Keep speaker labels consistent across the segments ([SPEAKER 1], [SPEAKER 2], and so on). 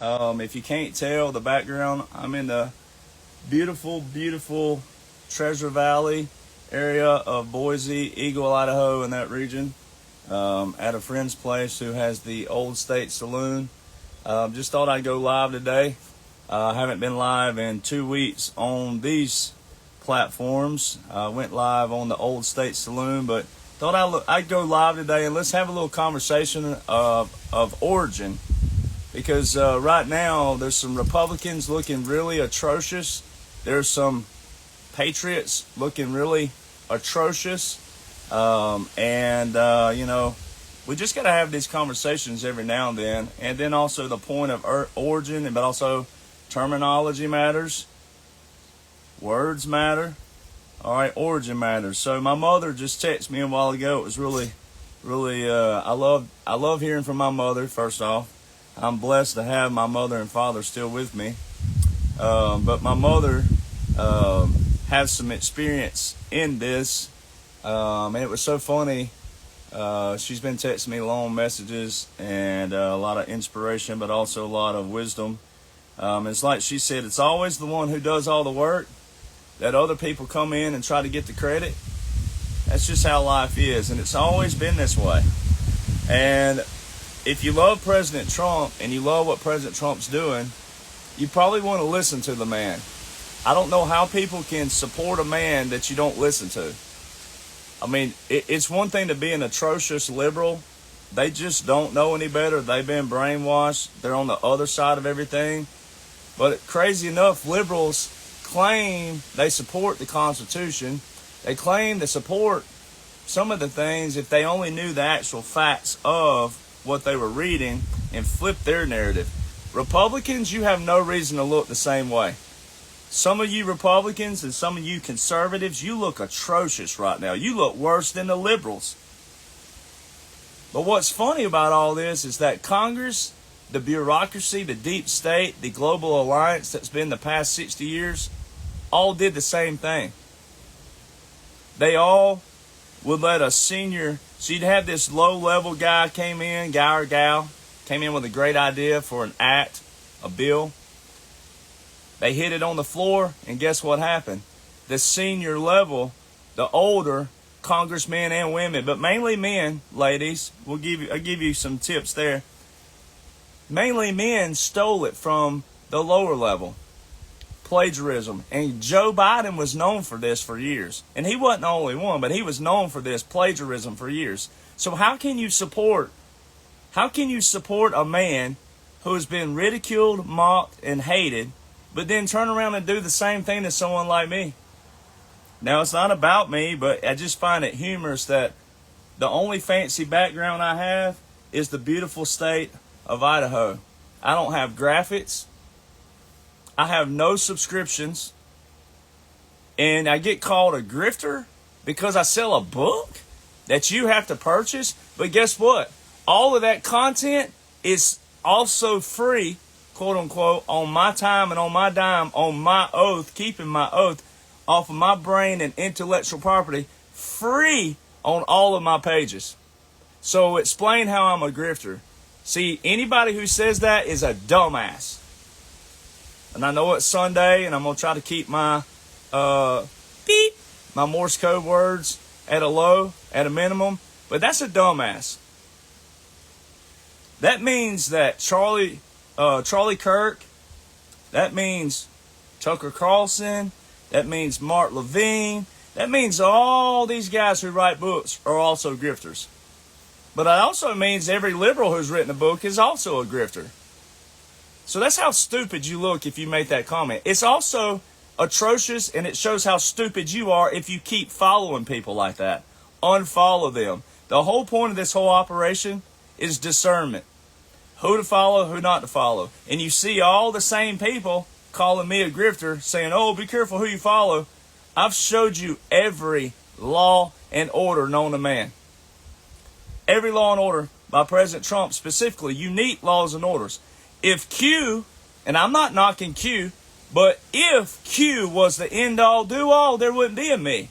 [SPEAKER 1] If you can't tell the background, I'm in the beautiful, beautiful Treasure Valley area of Boise, Eagle, Idaho, in that region, at a friend's place who has the Old State Saloon. Just thought I'd go live today. I haven't been live in 2 weeks on these platforms. Went live on the Old State Saloon, but thought I'd go live today and let's have a little conversation of origin. Because right now there's some Republicans looking really atrocious. There's some patriots looking really atrocious. We just got to have these conversations every now and then. And then also the point of origin, but also terminology matters. Words matter. All right, origin matters. So my mother just texted me a while ago. It was really, I love hearing from my mother, first off. I'm blessed to have my mother and father still with me. But my mother has some experience in this. And it was so funny. She's been texting me long messages and a lot of inspiration, but also a lot of wisdom. It's like she said, it's always the one who does all the work that other people come in and try to get the credit. That's just how life is, and it's always been this way. And if you love President Trump and you love what President Trump's doing, you probably want to listen to the man. I don't know how people can support a man that you don't listen to. I mean, it's one thing to be an atrocious liberal. They just don't know any better. They've been brainwashed. They're on the other side of everything. But crazy enough, liberals claim they support the Constitution. They claim they support some of the things if they only knew the actual facts of what they were reading and flip their narrative. Republicans, you have no reason to look the same way. Some of you Republicans and some of you conservatives, you look atrocious right now. You look worse than the liberals. But what's funny about all this is that Congress, the bureaucracy, the deep state, the global alliance that's been the past 60 years, all did the same thing. They all would let a senior, so you'd have this low-level guy guy or gal, came in with a great idea for an act, a bill. They hit it on the floor, and guess what happened? The senior level, the older congressmen and women, but mainly men, ladies, I'll give you some tips there. Mainly men stole it from the lower level. Plagiarism. And Joe Biden was known for this for years. And he wasn't the only one, but he was known for this plagiarism for years. So how can you support a man who has been ridiculed, mocked, and hated, but then turn around and do the same thing to someone like me? Now, it's not about me, but I just find it humorous that the only fancy background I have is the beautiful state of Idaho. I don't have graphics. I have no subscriptions. And I get called a grifter because I sell a book that you have to purchase. But guess what? All of that content is also free, quote unquote, on my time and on my dime, on my oath, keeping my oath, off of my brain and intellectual property, free on all of my pages. So explain how I'm a grifter. See, anybody who says that is a dumbass. And I know it's Sunday, and I'm going to try to keep my my Morse code words at a minimum. But that's a dumbass. That means that Charlie Kirk, that means Tucker Carlson, that means Mark Levine, that means all these guys who write books are also grifters. But it also means every liberal who's written a book is also a grifter. So that's how stupid you look if you make that comment. It's also atrocious, and it shows how stupid you are if you keep following people like that. Unfollow them. The whole point of this whole operation is discernment. Who to follow, who not to follow. And you see all the same people calling me a grifter, saying, oh, be careful who you follow. I've showed you every law and order known to man. Every law and order by President Trump, specifically, unique laws and orders. If Q, and I'm not knocking Q, but if Q was the end-all, do-all, there wouldn't be a me.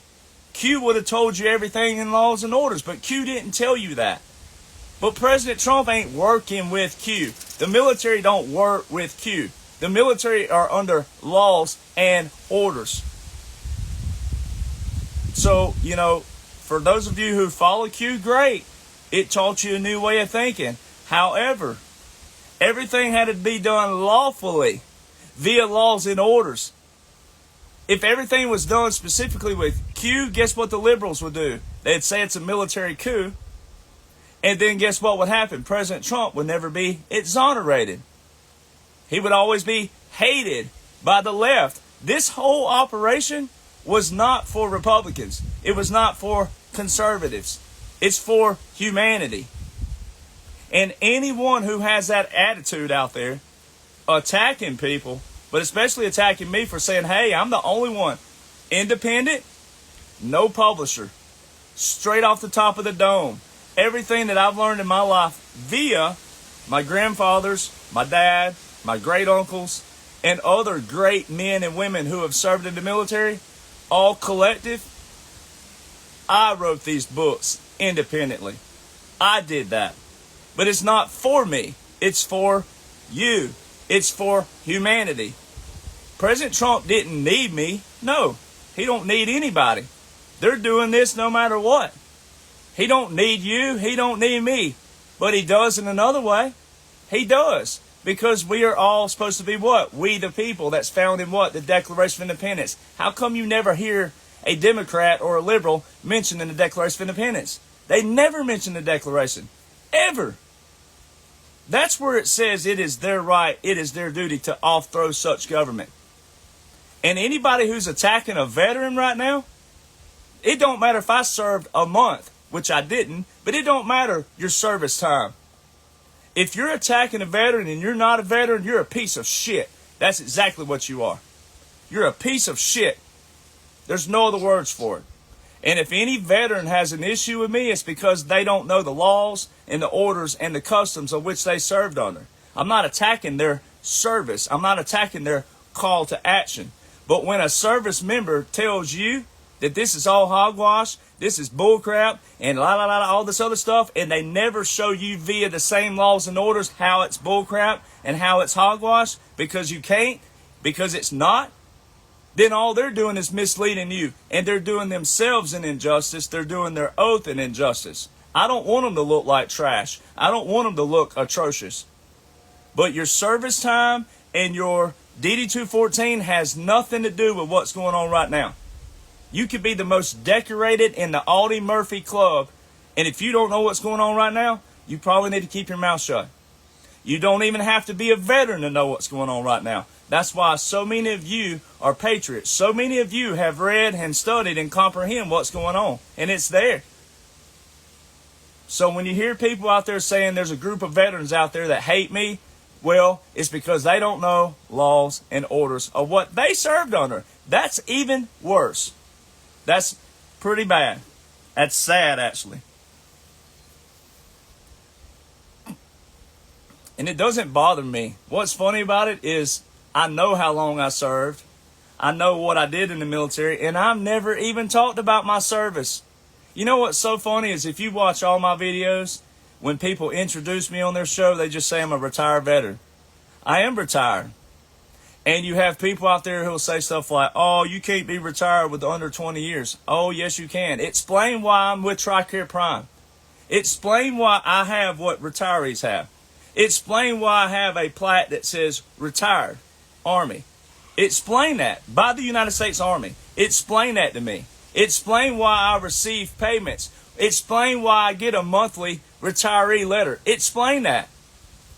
[SPEAKER 1] Q would have told you everything in laws and orders, but Q didn't tell you that. But President Trump ain't working with Q. The military don't work with Q. The military are under laws and orders. So, for those of you who follow Q, great. It taught you a new way of thinking. However, everything had to be done lawfully via laws and orders. If everything was done specifically with Q, guess what the liberals would do? They'd say it's a military coup. And then guess what would happen? President Trump would never be exonerated. He would always be hated by the left. This whole operation was not for Republicans. It was not for conservatives. It's for humanity. And anyone who has that attitude out there, attacking people, but especially attacking me for saying, hey, I'm the only one. Independent, no publisher. Straight off the top of the dome. Everything that I've learned in my life via my grandfathers, my dad, my great uncles, and other great men and women who have served in the military, all collective, I wrote these books independently. I did that. But it's not for me. It's for you. It's for humanity. President Trump didn't need me. No, he don't need anybody. They're doing this no matter what. He don't need you. He don't need me. But he does in another way. He does. Because we are all supposed to be what? We the people. That's found in what? The Declaration of Independence. How come you never hear a Democrat or a liberal mention in the Declaration of Independence? They never mention the Declaration. Ever. That's where it says it is their right, it is their duty to overthrow such government. And anybody who's attacking a veteran right now, it don't matter if I served a month, which I didn't, but it don't matter your service time. If you're attacking a veteran and you're not a veteran, you're a piece of shit. That's exactly what you are. You're a piece of shit. There's no other words for it. And if any veteran has an issue with me, it's because they don't know the laws and the orders and the customs of which they served under. I'm not attacking their service. I'm not attacking their call to action. But when a service member tells you that this is all hogwash, this is bullcrap, and all this other stuff, and they never show you via the same laws and orders how it's bullcrap and how it's hogwash, because you can't, because it's not, then all they're doing is misleading you, and they're doing themselves an injustice. They're doing their oath an injustice. I don't want them to look like trash. I don't want them to look atrocious. But your service time and your DD-214 has nothing to do with what's going on right now. You could be the most decorated in the Audie Murphy Club, and if you don't know what's going on right now, you probably need to keep your mouth shut. You don't even have to be a veteran to know what's going on right now. That's why so many of you are patriots. So many of you have read and studied and comprehend what's going on, and it's there. So when you hear people out there saying there's a group of veterans out there that hate me, well, it's because they don't know laws and orders of what they served under. That's even worse. That's pretty bad. That's sad, actually. And it doesn't bother me. What's funny about it is I know how long I served. I know what I did in the military, and I've never even talked about my service. You know what's so funny is if you watch all my videos, when people introduce me on their show, they just say I'm a retired veteran. I am retired. And you have people out there who will say stuff like, oh, you can't be retired with under 20 years. Oh, yes, you can. Explain why I'm with TRICARE Prime. Explain why I have what retirees have. Explain why I have a plaque that says retired Army. Explain that by the United States Army. Explain that to me. Explain why I receive payments. Explain why I get a monthly retiree letter. Explain that.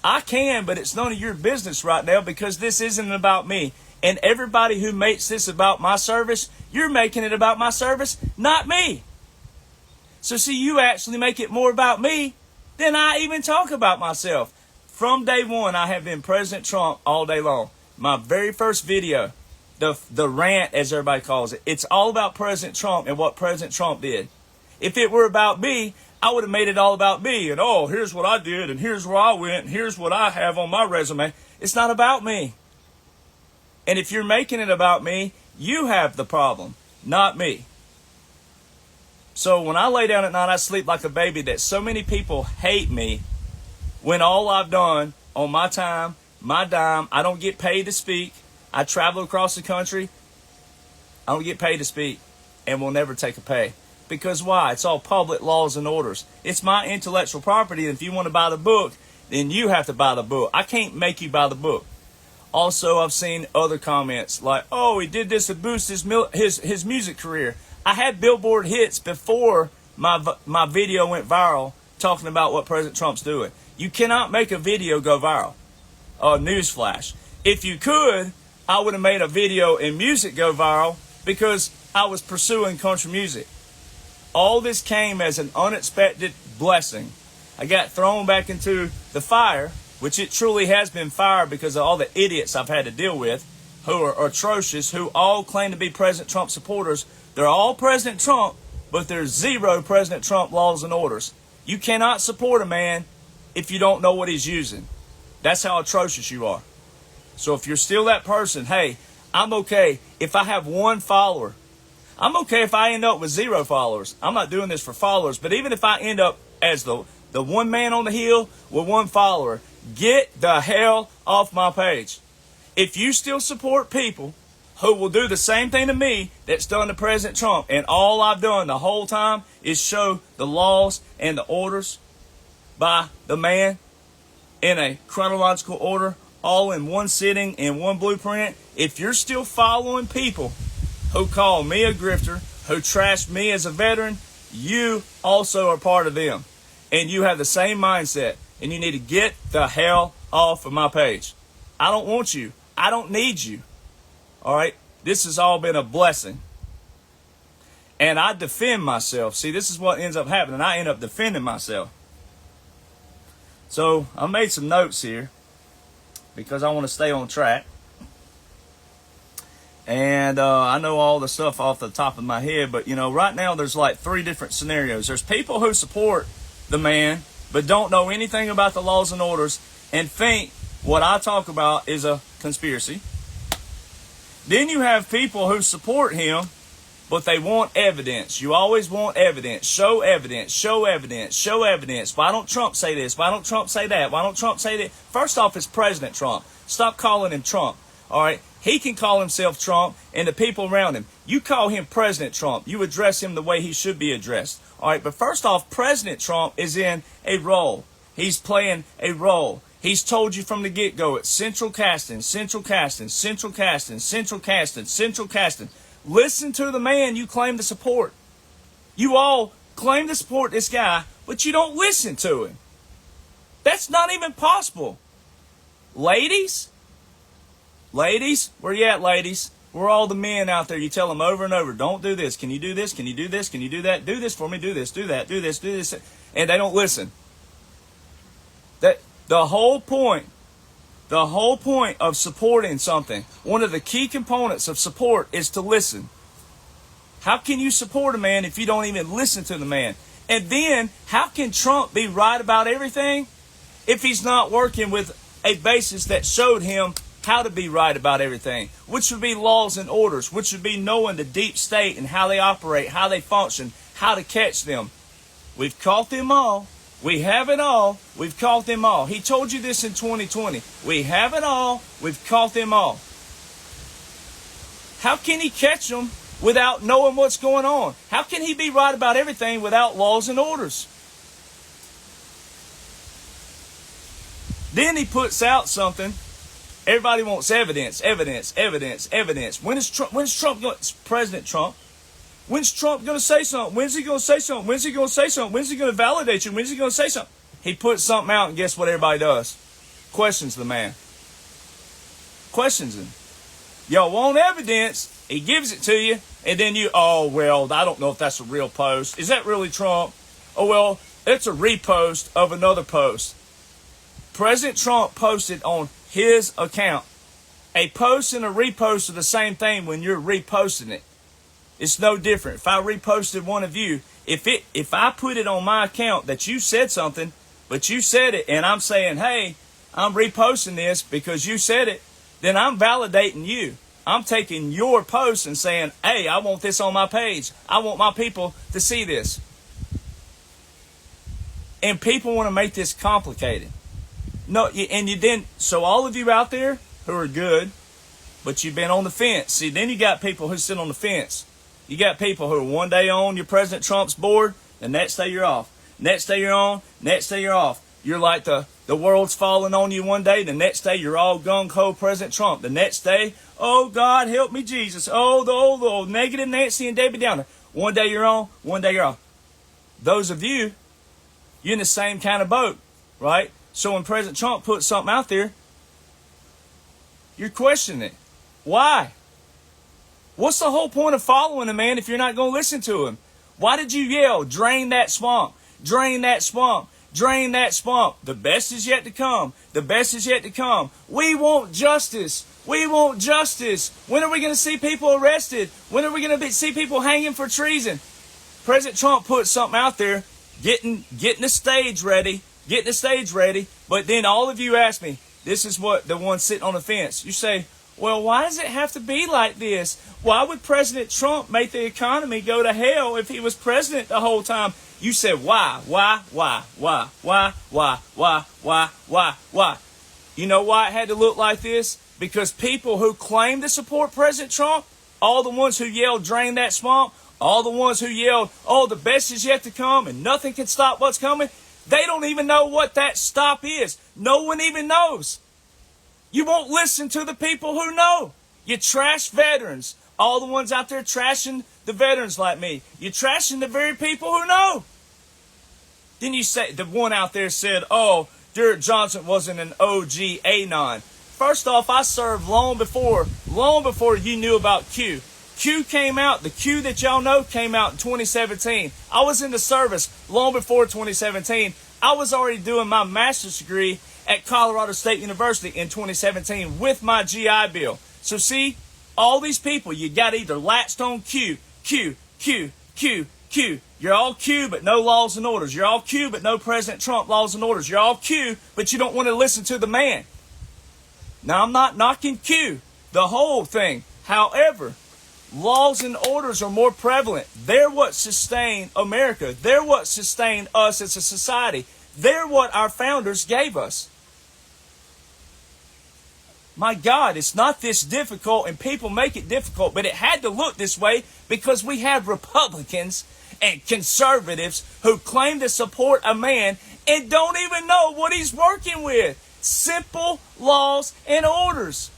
[SPEAKER 1] I can, but it's none of your business right now because this isn't about me. And everybody who makes this about my service, you're making it about my service, not me. So see, you actually make it more about me than I even talk about myself. From day one, I have been President Trump all day long. My very first video, the rant, as everybody calls it, it's all about President Trump and what President Trump did. If it were about me, I would have made it all about me. And, oh, here's what I did, and here's where I went, and here's what I have on my resume. It's not about me. And if you're making it about me, you have the problem, not me. So when I lay down at night, I sleep like a baby that so many people hate me when all I've done on my time, my dime. I don't get paid to speak. I travel across the country. I don't get paid to speak and will never take a pay. Because why? It's all public laws and orders. It's my intellectual property, and if you want to buy the book, then you have to buy the book. I can't make you buy the book. Also, I've seen other comments like, oh, he did this to boost his music career. I had Billboard hits before my video went viral talking about what President Trump's doing. You cannot make a video go viral. Newsflash. If you could, I would have made a video and music go viral because I was pursuing country music. All this came as an unexpected blessing. I got thrown back into the fire, which it truly has been fire because of all the idiots I've had to deal with who are atrocious, who all claim to be President Trump supporters. They're all President Trump, but there's zero President Trump laws and orders. You cannot support a man if you don't know what he's using. That's how atrocious you are. So if you're still that person, hey, I'm okay if I have one follower. I'm okay if I end up with 0 followers. I'm not doing this for followers, but even if I end up as the one man on the hill with 1 follower, get the hell off my page. If you still support people who will do the same thing to me that's done to President Trump, and all I've done the whole time is show the laws and the orders by the man in a chronological order, all in one sitting, in one blueprint. If you're still following people who call me a grifter, who trash me as a veteran, you also are part of them. And you have the same mindset. And you need to get the hell off of my page. I don't want you. I don't need you. All right? This has all been a blessing. And I defend myself. See, this is what ends up happening. I end up defending myself. So I made some notes here because I want to stay on track. And I know all the stuff off the top of my head, but right now there's like 3 different scenarios. There's people who support the man but don't know anything about the laws and orders and think what I talk about is a conspiracy. Then you have people who support him, but they want evidence. You always want evidence. Show evidence. Show evidence. Show evidence. Why don't Trump say this? Why don't Trump say that? Why don't Trump say that? First off, it's President Trump. Stop calling him Trump. All right? He can call himself Trump and the people around him. You call him President Trump. You address him the way he should be addressed. All right, but first off, President Trump is in a role. He's playing a role. He's told you from the get-go, it's central casting, central casting, central casting, central casting, central casting. Listen to the man you claim to support. You all claim to support this guy, but you don't listen to him. That's not even possible. Ladies, where you at, ladies? We're all the men out there. You tell them over and over, don't do this. Can you do this? Can you do this? Can you do that? Do this for me. Do this. Do that. Do this. Do this. And they don't listen. The whole point of supporting something, one of the key components of support is to listen. How can you support a man if you don't even listen to the man? And then, how can Trump be right about everything if he's not working with a basis that showed him how to be right about everything, which would be laws and orders, which would be knowing the deep state and how they operate, how they function, how to catch them. We've caught them all. We have it all. We've caught them all. He told you this in 2020. We have it all. We've caught them all. How can he catch them without knowing what's going on? How can he be right about everything without laws and orders? Then he puts out something. Everybody wants evidence, evidence, evidence, evidence. When is Trump going? It's President Trump. When's Trump going to say something? When's he going to say something? When's he going to say something? When's he going to validate you? When's he going to say something? He puts something out, and guess what everybody does? Questions the man. Questions him. Y'all want evidence? He gives it to you, and then you, oh, well, I don't know if that's a real post. Is that really Trump? Oh, well, it's a repost of another post. President Trump posted on his account. A post and a repost are the same thing when you're reposting it. It's no different. If I reposted one of you, if I put it on my account that you said something, but you said it, and I'm saying, hey, I'm reposting this because you said it, then I'm validating you. I'm taking your post and saying, hey, I want this on my page. I want my people to see this. And people want to make this complicated. No, and you then, so all of you out there who are good, but you've been on the fence. See, then you got people who sit on the fence. You got people who are one day on your President Trump's board, the next day you're off. Next day you're on, next day you're off. You're like the world's falling on you one day, the next day you're all gung-ho President Trump. The next day, oh God, help me Jesus. Oh, the negative Nancy and Debbie Downer. One day you're on, one day you're off. Those of you, you're in the same kind of boat, right? So when President Trump puts something out there, you're questioning it. Why? What's the whole point of following a man if you're not going to listen to him? Why did you yell, drain that swamp, drain that swamp, drain that swamp? The best is yet to come. The best is yet to come. We want justice. We want justice. When are we going to see people arrested? When are we going to see people hanging for treason? President Trump put something out there, getting the stage ready, but then all of you ask me, this is what the one sitting on the fence. You say, well, why does it have to be like this? Why would President Trump make the economy go to hell if he was president the whole time? You said, why? You know why it had to look like this? Because people who claim to support President Trump, all the ones who yelled, drain that swamp, all the ones who yelled, oh, the best is yet to come and nothing can stop what's coming, they don't even know what that stop is. No one even knows. You won't listen to the people who know. You trash veterans. All the ones out there trashing the veterans like me. You're trashing the very people who know. Then you say, the one out there said, oh, Jonhson wasn't an OG Anon. First off, I served long before you knew about Q. Q came out, the Q that y'all know came out in 2017. I was in the service long before 2017. I was already doing my master's degree at Colorado State University in 2017 with my GI Bill. So see, all these people, you got either latched on Q. You're all Q, but no laws and orders. You're all Q, but no President Trump laws and orders. You're all Q, but you don't want to listen to the man. Now, I'm not knocking Q, the whole thing. However, laws and orders are more prevalent. They're what sustain America. They're what sustain us as a society. They're what our founders gave us. My God, it's not this difficult, and people make it difficult, but it had to look this way because we have Republicans and conservatives who claim to support a man and don't even know what he's working with. Simple laws and orders.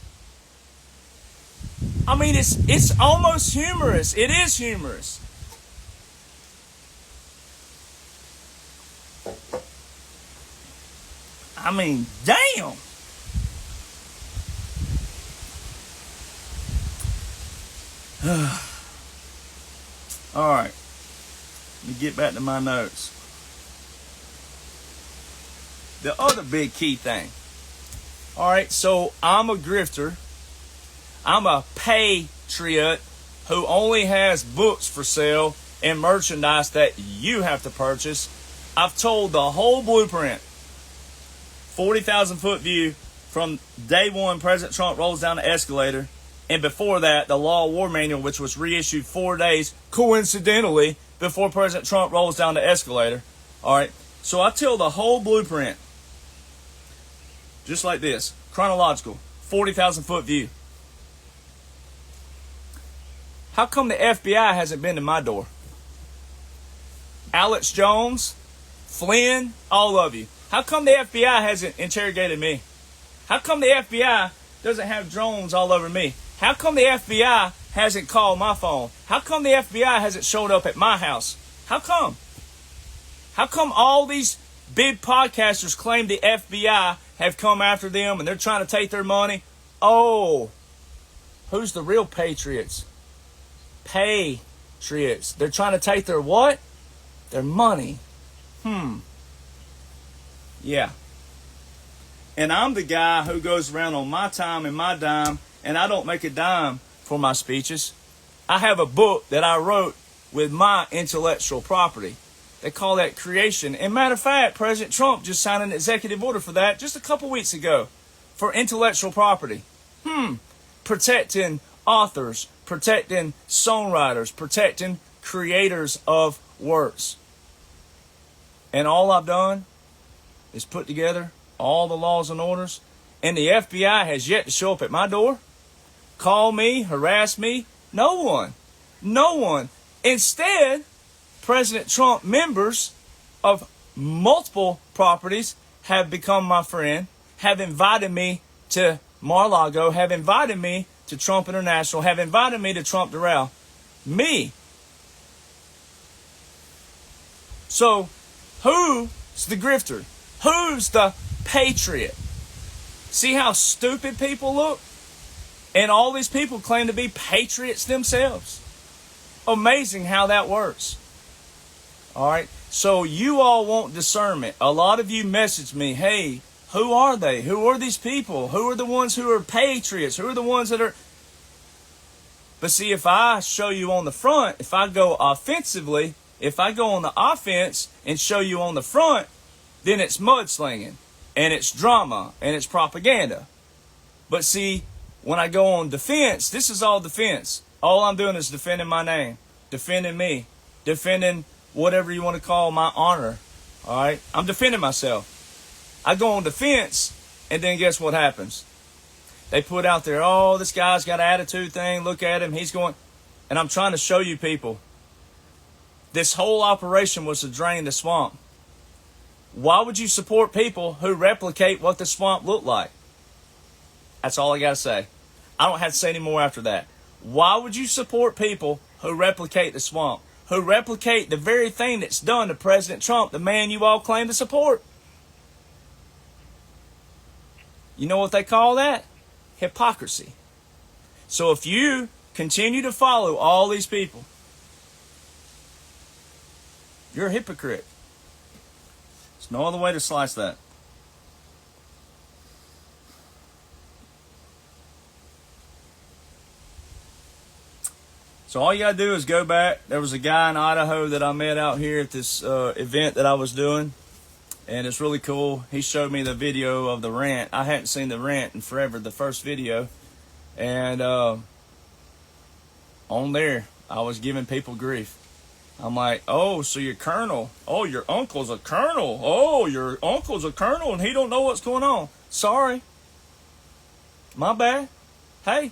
[SPEAKER 1] I mean, it's almost humorous. It is humorous. I mean, damn. All right. Let me get back to my notes. The other big key thing. All right, so I'm a grifter. I'm a patriot who only has books for sale and merchandise that you have to purchase. I've told the whole blueprint. 40,000 foot view from day one President Trump rolls down the escalator. And before that, the Law of War Manual, which was reissued 4 days, coincidentally, before President Trump rolls down the escalator. All right, so I tell the whole blueprint. Just like this. Chronological. 40,000 foot view. How come the FBI hasn't been to my door? Alex Jones, Flynn, all of you. How come the FBI hasn't interrogated me? How come the FBI doesn't have drones all over me? How come the FBI hasn't called my phone? How come the FBI hasn't showed up at my house? How come? How come all these big podcasters claim the FBI have come after them and they're trying to take their money? Oh, who's the real patriots? Patriots. They're trying to take their what? Their money. Yeah. And I'm the guy who goes around on my time and my dime, and I don't make a dime for my speeches. I have a book that I wrote with my intellectual property. They call that creation. And matter of fact, President Trump just signed an executive order for that just a couple weeks ago for intellectual property. Protecting authors, protecting songwriters, protecting creators of works. And all I've done is put together all the laws and orders, and the FBI has yet to show up at my door, call me, harass me. No one. No one. Instead, President Trump members of multiple properties have become my friend, have invited me to Mar-a-Lago, have invited me to Trump International, have invited me to Trump Doral. Me. So, who's the grifter? Who's the patriot? See how stupid people look? And all these people claim to be patriots themselves. Amazing how that works. All right. So you all want discernment. A lot of you message me, hey, who are they? Who are these people? Who are the ones who are patriots? Who are the ones that are... But see, if I show you on the front, if I go offensively, if I go on the offense and show you on the front, then it's mudslinging, and it's drama, and it's propaganda. But see, when I go on defense, this is all defense. All I'm doing is defending my name, defending me, defending whatever you want to call my honor. All right? I'm defending myself. I go on defense, and then guess what happens? They put out there, oh, this guy's got an attitude thing. Look at him. He's going. And I'm trying to show you people, this whole operation was to drain the swamp. Why would you support people who replicate what the swamp looked like? That's all I got to say. I don't have to say any more after that. Why would you support people who replicate the swamp? Who replicate the very thing that's done to President Trump, the man you all claim to support? You know what they call that? Hypocrisy. So if you continue to follow all these people, you're a hypocrite. There's no other way to slice that. So all you got to do is go back. There was a guy in Idaho that I met out here at this event that I was doing. And it's really cool. He showed me the video of the rant. I hadn't seen the rant in forever, the first video. And on there, I was giving people grief. I'm like, oh, so your colonel. Oh, your uncle's a colonel. Oh, your uncle's a colonel and he don't know what's going on. Sorry. My bad. Hey,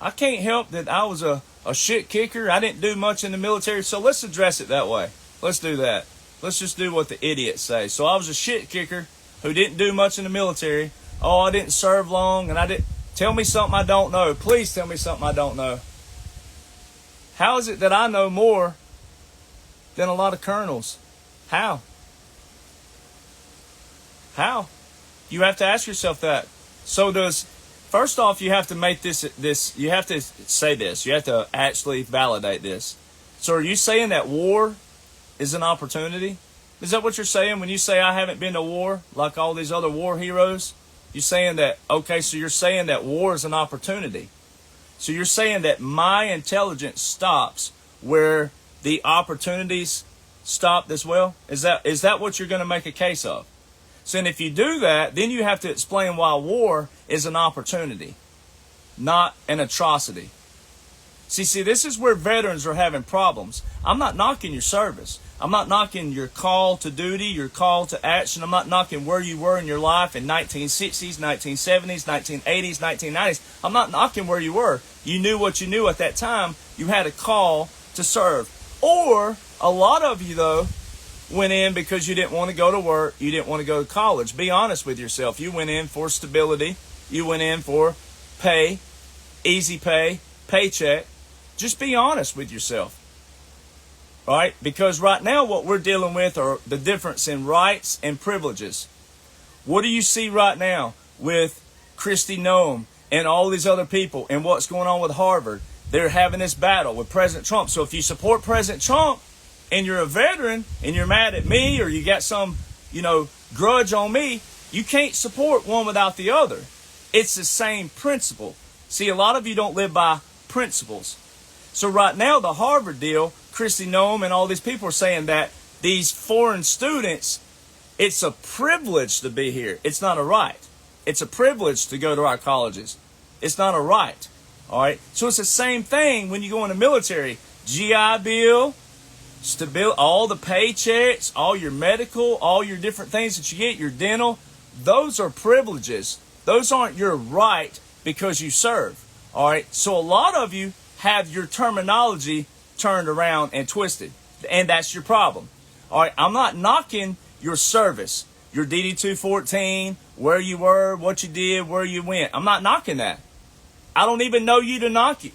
[SPEAKER 1] I can't help that I was a shit kicker. I didn't do much in the military, so let's address it that way. Let's do that. Let's just do what the idiots say. So I was a shit kicker who didn't do much in the military. Oh, I didn't serve long, and I didn't... Tell me something I don't know. Please tell me something I don't know. How is it that I know more than a lot of colonels? How? How? You have to ask yourself that. So does... First off, you have to make this, you have to say this. You have to actually validate this. So are you saying that war is an opportunity? Is that what you're saying when you say I haven't been to war like all these other war heroes? You're saying that, okay, so you're saying that war is an opportunity. So you're saying that my intelligence stops where the opportunities stopped as well? Is that what you're going to make a case of? So and if you do that, then you have to explain why war is an opportunity, not an atrocity. See, this is where veterans are having problems. I'm not knocking your service. I'm not knocking your call to duty, your call to action. I'm not knocking where you were in your life in 1960s, 1970s, 1980s, 1990s. I'm not knocking where you were. You knew what you knew at that time. You had a call to serve. Or a lot of you, though, went in because you didn't want to go to work. You didn't want to go to college. Be honest with yourself. You went in for stability. You went in for pay, easy pay, paycheck. Just be honest with yourself. All right? Because right now what we're dealing with are the difference in rights and privileges. What do you see right now with Kristi Noem and all these other people and what's going on with Harvard? They're having this battle with President Trump. So if you support President Trump and you're a veteran and you're mad at me or you got some, grudge on me, you can't support one without the other. It's the same principle. See, a lot of you don't live by principles. So right now, the Harvard deal, Kristi Noem and all these people are saying that these foreign students, it's a privilege to be here. It's not a right. It's a privilege to go to our colleges. It's not a right. All right? So it's the same thing when you go in the military. GI Bill, stability, all the paychecks, all your medical, all your different things that you get, your dental, those are privileges. Those aren't your right because you serve. All right. So a lot of you have your terminology turned around and twisted, and that's your problem. All right. I'm not knocking your service, your DD 214, where you were, what you did, where you went. I'm not knocking that. I don't even know you to knock you,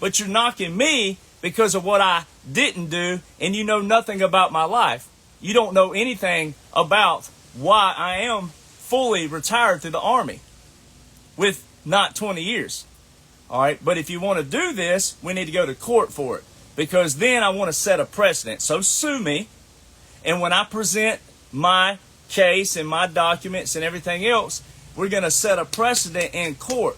[SPEAKER 1] but you're knocking me because of what I didn't do, and you know nothing about my life. You don't know anything about why I am fully retired through the Army with not 20 years. All right, but if you want to do this, we need to go to court for it, because then I want to set a precedent. So sue me, and when I present my case and my documents and everything else, we're going to set a precedent in court.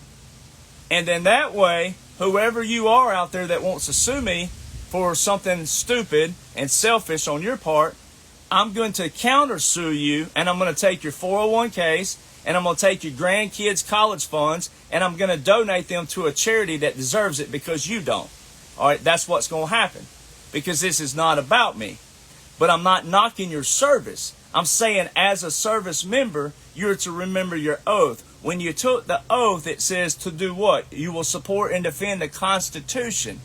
[SPEAKER 1] And then that way, whoever you are out there that wants to sue me for something stupid and selfish on your part, I'm going to countersue you, and I'm going to take your 401ks, and I'm going to take your grandkids' college funds, and I'm going to donate them to a charity that deserves it because you don't. All right, that's what's going to happen, because this is not about me. But I'm not knocking your service. I'm saying as a service member, you're to remember your oath. When you took the oath, it says to do what? You will support and defend the Constitution.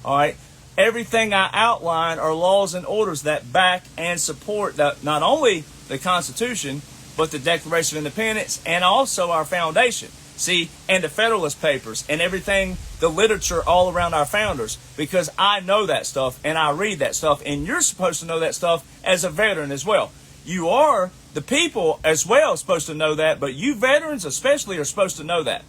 [SPEAKER 1] All right. Everything I outline are laws and orders that back and support not only the Constitution, but the Declaration of Independence and also our foundation. See, and the Federalist Papers and everything, the literature all around our founders, because I know that stuff and I read that stuff, and you're supposed to know that stuff as a veteran as well. You are, the people as well, supposed to know that, but you veterans especially are supposed to know that.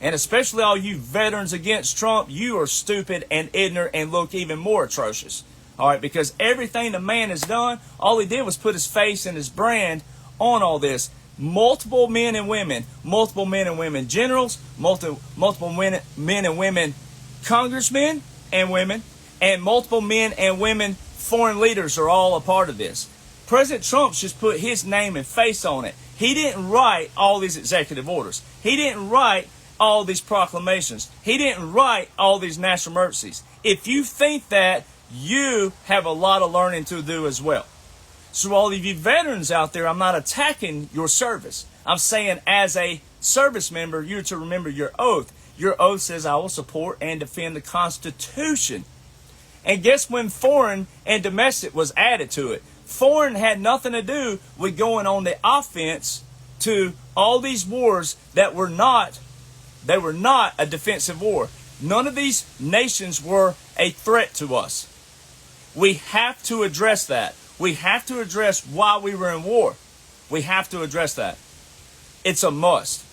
[SPEAKER 1] And especially all you veterans against Trump, you are stupid and ignorant and look even more atrocious. All right, because everything the man has done, all he did was put his face and his brand on all this. Multiple men and women generals, multiple men and women congressmen and women, and multiple men and women foreign leaders are all a part of this. President Trump's just put his name and face on it. He didn't write all these executive orders. He didn't write all these proclamations. He didn't write all these national emergencies. If you think that, you have a lot of learning to do as well. So all of you veterans out there, I'm not attacking your service. I'm saying as a service member, you're to remember your oath. Your oath says, I will support and defend the Constitution. And guess when foreign and domestic was added to it? Foreign had nothing to do with going on the offense to all these wars that were not a defensive war. None of these nations were a threat to us. We have to address that. We have to address why we were in war. We have to address that. It's a must.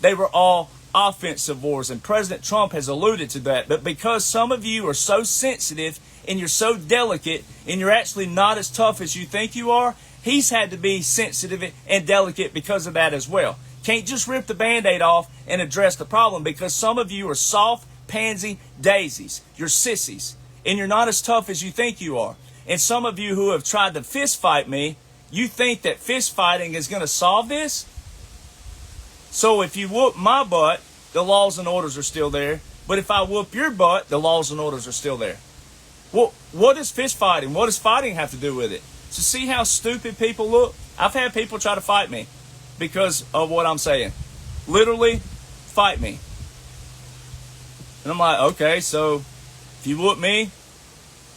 [SPEAKER 1] They were all offensive wars, and President Trump has alluded to that. But because some of you are so sensitive and you're so delicate and you're actually not as tough as you think you are, he's had to be sensitive and delicate because of that as well. Can't just rip the Band-Aid off and address the problem, because some of you are soft pansy daisies. You're sissies, and you're not as tough as you think you are. And some of you who have tried to fist fight me, you think that fist fighting is going to solve this? So if you whoop my butt, the laws and orders are still there. But if I whoop your butt, the laws and orders are still there. Well, what is fist fighting? What does fighting have to do with it? So see how stupid people look? I've had people try to fight me because of what I'm saying. Literally, fight me. And I'm like, okay, so if you whoop me,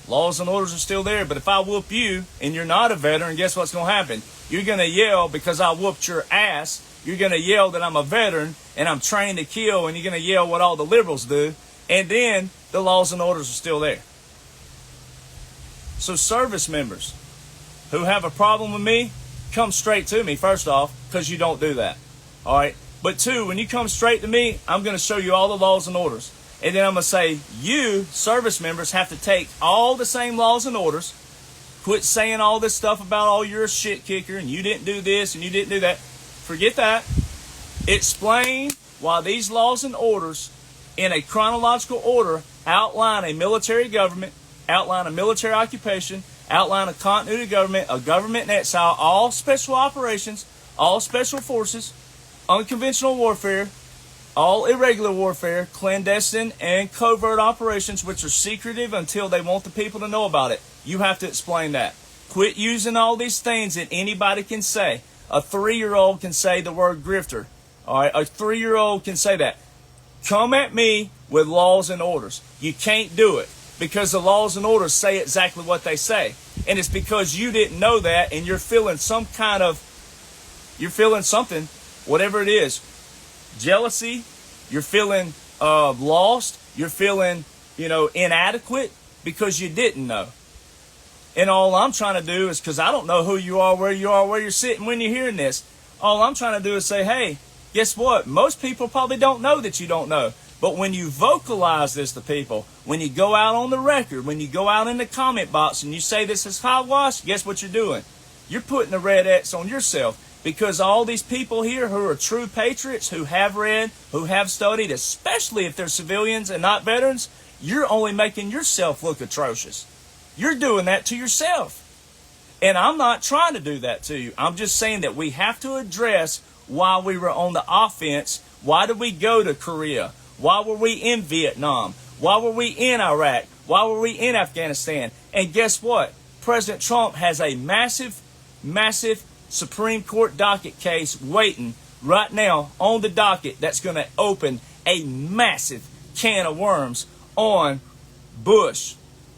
[SPEAKER 1] laws and orders are still there. But if I whoop you and you're not a veteran, guess what's going to happen? You're going to yell because I whooped your ass. You're going to yell that I'm a veteran and I'm trained to kill, and you're going to yell what all the liberals do. And then the laws and orders are still there. So service members who have a problem with me, come straight to me, first off, because you don't do that. All right? But two, when you come straight to me, I'm going to show you all the laws and orders. And then I'm going to say, you, service members, have to take all the same laws and orders, quit saying all this stuff about, oh, you're a shit kicker, and you didn't do this, and you didn't do that. Forget that. Explain why these laws and orders, in a chronological order, outline a military government, outline a military occupation, outline a continuity of government, a government in exile, all special operations, all special forces, unconventional warfare, all irregular warfare, clandestine and covert operations, which are secretive until they want the people to know about it. You have to explain that. Quit using all these things that anybody can say. A 3-year-old can say the word grifter. All right, a 3-year-old can say that. Come at me with laws and orders. You can't do it because the laws and orders say exactly what they say. And it's because you didn't know that and you're feeling something, whatever it is. Jealousy, you're feeling lost, you're feeling, inadequate because you didn't know. And all I'm trying to do is, because I don't know who you are, where you're sitting when you're hearing this, all I'm trying to do is say, hey, guess what? Most people probably don't know that you don't know. But when you vocalize this to people, when you go out on the record, when you go out in the comment box and you say this is hogwash, guess what you're doing? You're putting a red X on yourself. Because all these people here who are true patriots, who have read, who have studied, especially if they're civilians and not veterans, you're only making yourself look atrocious. You're doing that to yourself. And I'm not trying to do that to you. I'm just saying that we have to address why we were on the offense. Why did we go to Korea? Why were we in Vietnam? Why were we in Iraq? Why were we in Afghanistan? And guess what? President Trump has a massive Supreme Court docket case waiting right now on the docket that's going to open a massive can of worms on Bush,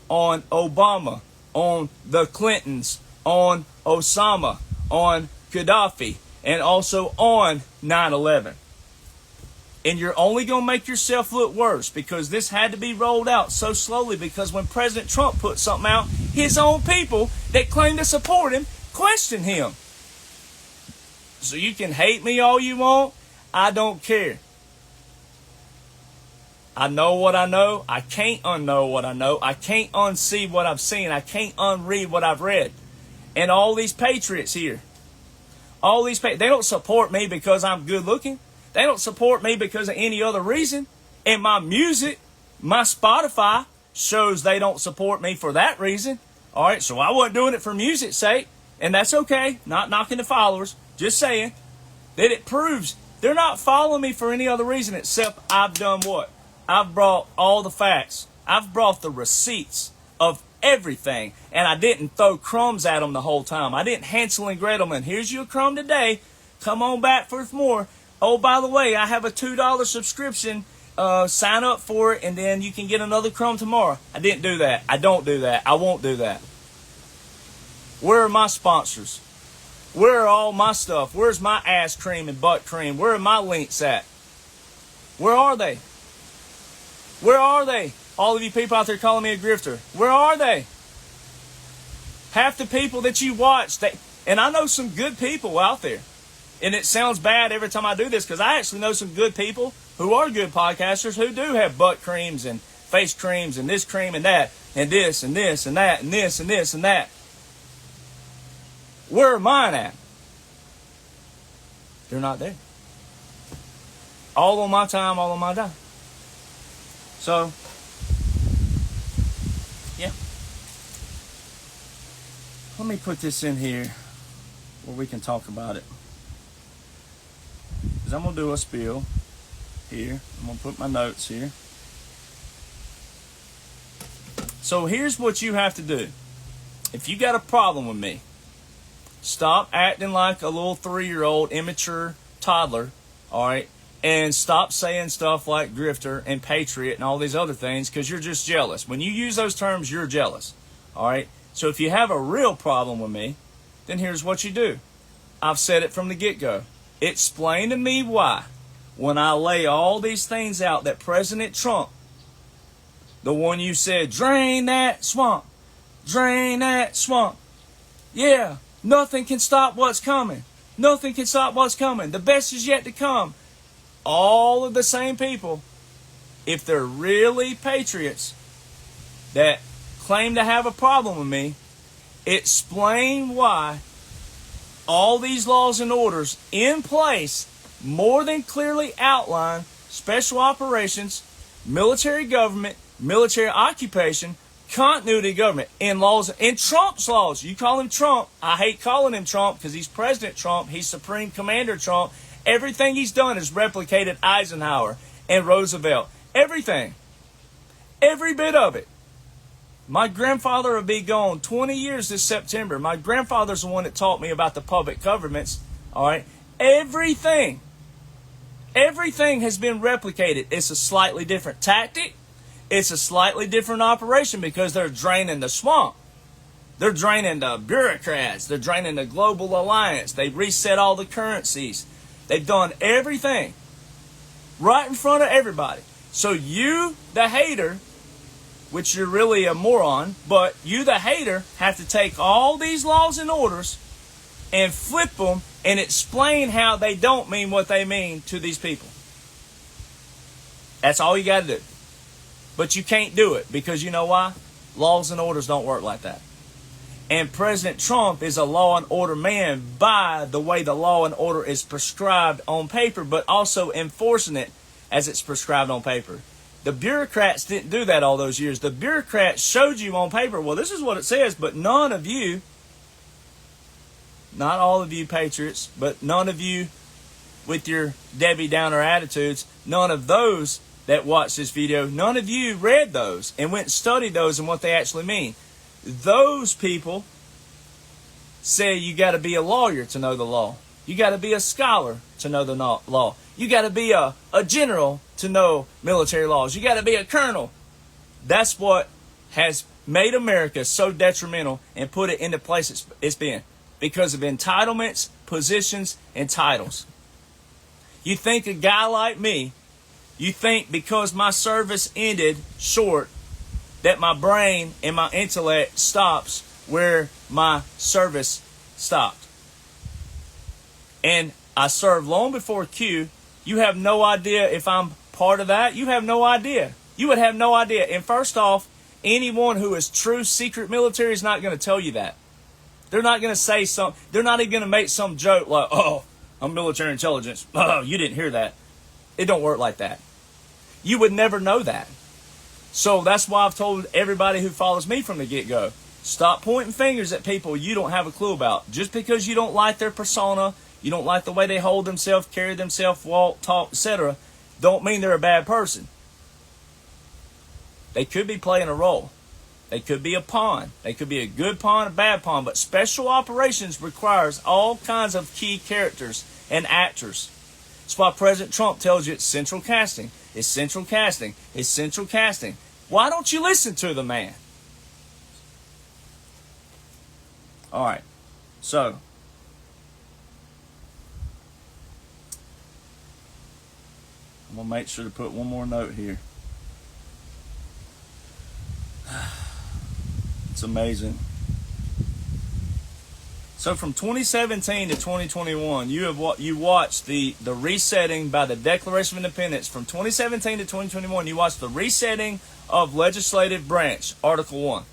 [SPEAKER 1] on Obama, on the Clintons, on Osama, on Gaddafi, and also on 9/11. And you're only going to make yourself look worse because this had to be rolled out so slowly because when President Trump put something out, his own people that claim to support him question him. So you can hate me all you want. I don't care. I know what I know. I can't unknow what I know. I can't unsee what I've seen. I can't unread what I've read. And all these patriots here, they don't support me because I'm good looking. They don't support me because of any other reason. And my music, my Spotify shows they don't support me for that reason. All right, so I wasn't doing it for music's sake. And that's okay. Not knocking the followers. Just saying that it proves they're not following me for any other reason except I've done what? I've brought all the facts. I've brought the receipts of everything. And I didn't throw crumbs at them the whole time. I didn't Hansel and Gretel them. Here's your crumb today. Come on back for more. Oh, by the way, I have a $2 subscription. Sign up for it and then you can get another crumb tomorrow. I didn't do that. I don't do that. I won't do that. Where are my sponsors? Where are all my stuff? Where's my ass cream and butt cream? Where are my links at? Where are they? Where are they? All of you people out there calling me a grifter. Where are they? Half the people that you watch, and I know some good people out there. And it sounds bad every time I do this because I actually know some good people who are good podcasters who do have butt creams and face creams and this cream and that and this and this and that and this and this and that. Where are mine at? They're not there. All on my time, all on my dime. So, yeah. Let me put this in here where we can talk about it. Because I'm going to do a spiel here. I'm going to put my notes here. So here's what you have to do. If you got a problem with me, stop acting like a little 3-year-old immature toddler, all right? And stop saying stuff like grifter and patriot and all these other things because you're just jealous. When you use those terms, you're jealous, all right? So if you have a real problem with me, then here's what you do. I've said it from the get-go. Explain to me why, when I lay all these things out that President Trump, the one you said, drain that swamp, yeah, nothing can stop what's coming. Nothing can stop what's coming. The best is yet to come. All of the same people, if they're really patriots that claim to have a problem with me, explain why all these laws and orders in place more than clearly outline special operations, military government, military occupation, continuity government, in laws, in Trump's laws. You call him Trump. I hate calling him Trump because he's President Trump. He's Supreme Commander Trump. Everything he's done is replicated Eisenhower and Roosevelt. Everything. Every bit of it. My grandfather will be gone 20 years this September. My grandfather's the one that taught me about the public governments. All right? Everything has been replicated. It's a slightly different tactic. It's a slightly different operation because they're draining the swamp. They're draining the bureaucrats. They're draining the global alliance. They've reset all the currencies. They've done everything right in front of everybody. So you, the hater, which you're really a moron, but you, the hater, have to take all these laws and orders and flip them and explain how they don't mean what they mean to these people. That's all you got to do. But you can't do it because you know why? Laws and orders don't work like that. And President Trump is a law and order man by the way the law and order is prescribed on paper, but also enforcing it as it's prescribed on paper. The bureaucrats didn't do that all those years. The bureaucrats showed you on paper, well, this is what it says, but none of you, not all of you patriots, but none of you with your Debbie Downer attitudes, none of those that watched this video, none of you read those and went and studied those and what they actually mean. Those people say you got to be a lawyer to know the law. You got to be a scholar to know the law. You got to be a general to know military laws. You got to be a colonel. That's what has made America so detrimental and put it into place it's been. Because of entitlements, positions, and titles. You think a guy like me, you think because my service ended short, that my brain and my intellect stops where my service stopped. And I served long before Q. You have no idea if I'm part of that. You have no idea. You would have no idea. And first off, anyone who is true secret military is not going to tell you that. They're not going to say something. They're not even going to make some joke like, oh, I'm military intelligence. Oh, you didn't hear that. It don't work like that. You would never know that. So that's why I've told everybody who follows me from the get-go, stop pointing fingers at people you don't have a clue about. Just because you don't like their persona, you don't like the way they hold themselves, carry themselves, walk, talk, etc., don't mean they're a bad person. They could be playing a role. They could be a pawn. They could be a good pawn, a bad pawn. But special operations requires all kinds of key characters and actors. That's why President Trump tells you it's central casting. It's central casting. It's central casting. Why don't you listen to the man? All right. So, I'm going to make sure to put one more note here. It's amazing. So from 2017 to 2021, you watched the resetting by the Declaration of Independence. From 2017 to 2021, you watched the resetting of legislative branch, Article 1.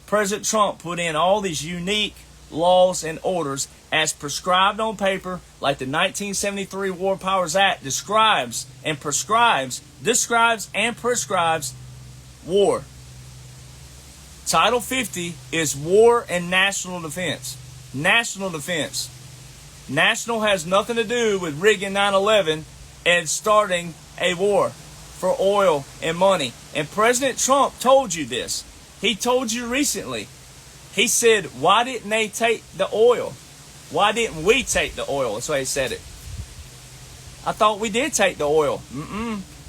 [SPEAKER 1] President Trump put in all these unique laws and orders as prescribed on paper, like the 1973 War Powers Act describes and prescribes war. Title 50 is war and national defense. National defense. National has nothing to do with rigging 9/11 and starting a war for oil and money. And President Trump told you this. He told you recently. He said, why didn't they take the oil? Why didn't we take the oil? That's why he said it. I thought we did take the oil.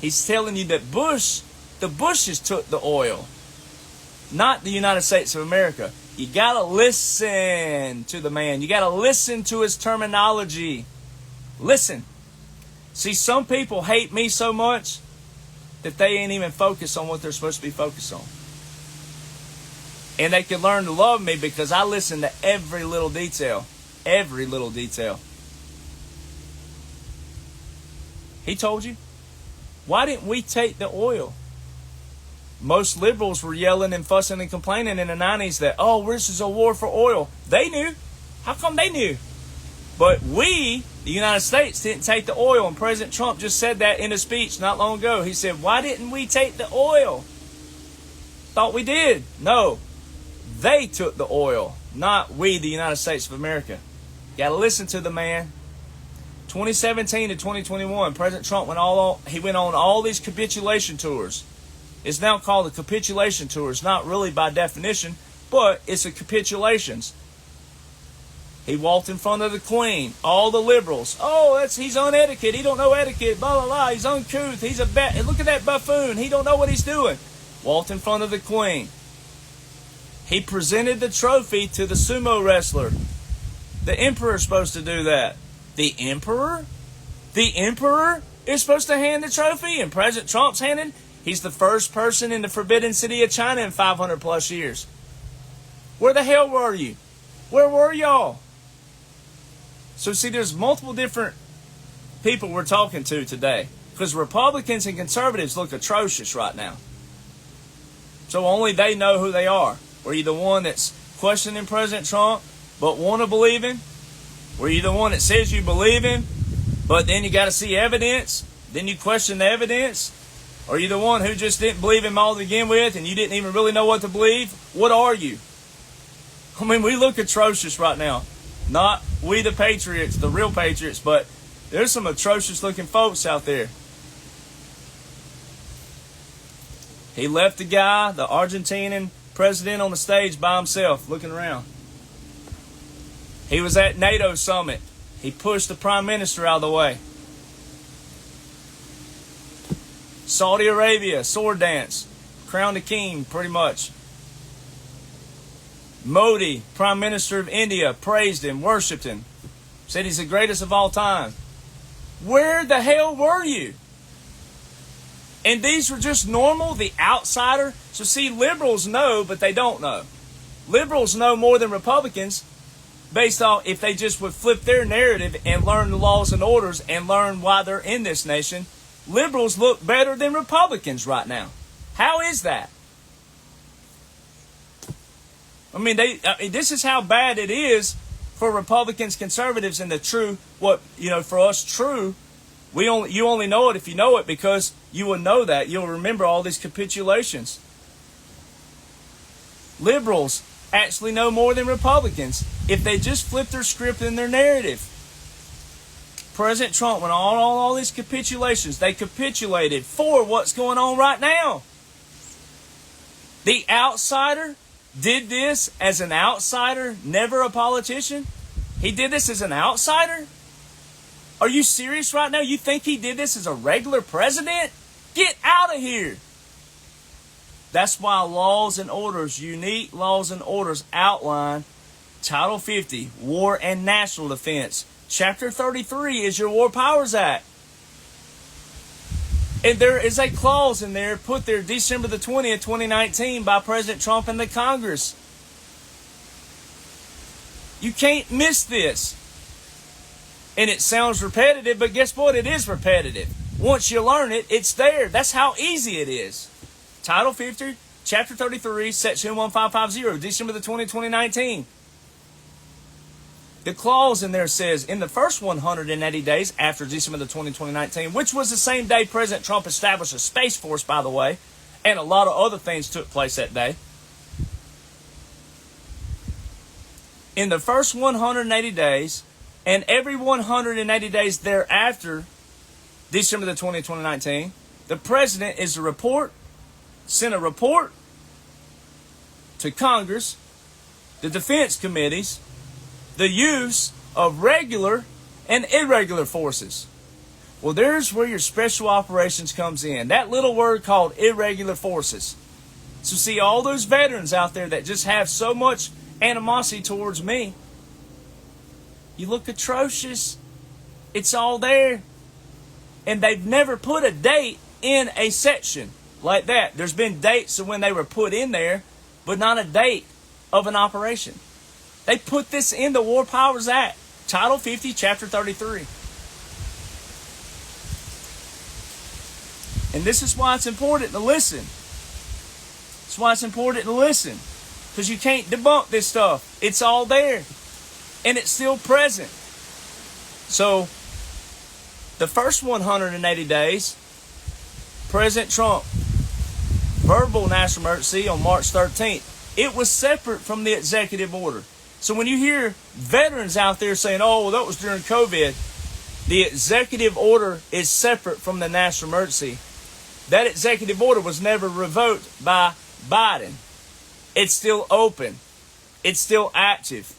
[SPEAKER 1] He's telling you that the Bushes took the oil. Not the United States of America. You gotta listen to the man. You gotta listen to his terminology. Listen. See, some people hate me so much that they ain't even focused on what they're supposed to be focused on. And they can learn to love me because I listen to every little detail. Every little detail. He told you. Why didn't we take the oil? Most liberals were yelling and fussing and complaining in the 90s that, oh, this is a war for oil. They knew. How come they knew? But we, the United States, didn't take the oil. And President Trump just said that in a speech not long ago. He said, why didn't we take the oil? Thought we did. No. They took the oil, not we, the United States of America. Got to listen to the man. 2017 to 2021, President Trump went on all these capitulation tours. It's now called a capitulation tour. It's not really by definition, but it's a capitulations. He walked in front of the Queen. All the liberals. Oh, he's unetiquette. He don't know etiquette. Blah, blah, blah. He's uncouth. He's look at that buffoon. He don't know what he's doing. Walked in front of the Queen. He presented the trophy to the sumo wrestler. The emperor's supposed to do that. The emperor? The emperor is supposed to hand the trophy, and President Trump's handing. He's the first person in the Forbidden City of China in 500 plus years. Where the hell were you? Where were y'all? So see, there's multiple different people we're talking to today, because Republicans and conservatives look atrocious right now. So only they know who they are. Were you the one that's questioning President Trump but want to believe him? Were you the one that says you believe him but then you got to see evidence? Then you question the evidence? Or are you the one who just didn't believe him all to begin with and you didn't even really know what to believe? What are you? I mean, we look atrocious right now. Not we the patriots, the real patriots, but there's some atrocious looking folks out there. He left the guy, the Argentinian president, on the stage by himself, looking around. He was at NATO summit. He pushed the prime minister out of the way. Saudi Arabia, sword dance, crowned a king, pretty much. Modi, Prime Minister of India, praised him, worshipped him, said he's the greatest of all time. Where the hell were you? And these were just normal, the outsider. So see, liberals know, but they don't know. Liberals know more than Republicans, based on if they just would flip their narrative and learn the laws and orders and learn why they're in this nation. Liberals look better than Republicans right now. How is that? I mean, this is how bad it is for Republicans, conservatives, and the true, for us true, you only know it if you know it, because you will know that. You'll remember all these capitulations. Liberals actually know more than Republicans if they just flip their script and their narrative. President Trump, when all these capitulations, they capitulated for what's going on right now. The outsider did this as an outsider, never a politician. He did this as an outsider? Are you serious right now? You think he did this as a regular president? Get out of here. That's why laws and orders, unique laws and orders outline Title 50, War and National Defense. Chapter 33 is your War Powers Act. And there is a clause in there put there December the 20th, 2019 by President Trump and the Congress. You can't miss this. And it sounds repetitive, but guess what? It is repetitive. Once you learn it, it's there. That's how easy it is. Title 50, Chapter 33, Section 1550, December the 20th, 2019. The clause in there says, in the first 180 days after December the 20th, 2019, which was the same day President Trump established a Space Force, by the way, and a lot of other things took place that day. In the first 180 days, and every 180 days thereafter, December the 20th, 2019, the President is to send a report to Congress, the defense committees, the use of regular and irregular forces. Well, there's where your special operations comes in. That little word called irregular forces. So see, all those veterans out there that just have so much animosity towards me, you look atrocious. It's all there. And they've never put a date in a section like that. There's been dates of when they were put in there, but not a date of an operation. They put this in the War Powers Act, Title 50, Chapter 33. And this is why it's important to listen. That's why it's important to listen. Because you can't debunk this stuff. It's all there. And it's still present. So, the first 180 days, President Trump, verbal national emergency on March 13th. It was separate from the executive order. So when you hear veterans out there saying, oh, well, that was during COVID, the executive order is separate from the national emergency. That executive order was never revoked by Biden. It's still open. It's still active.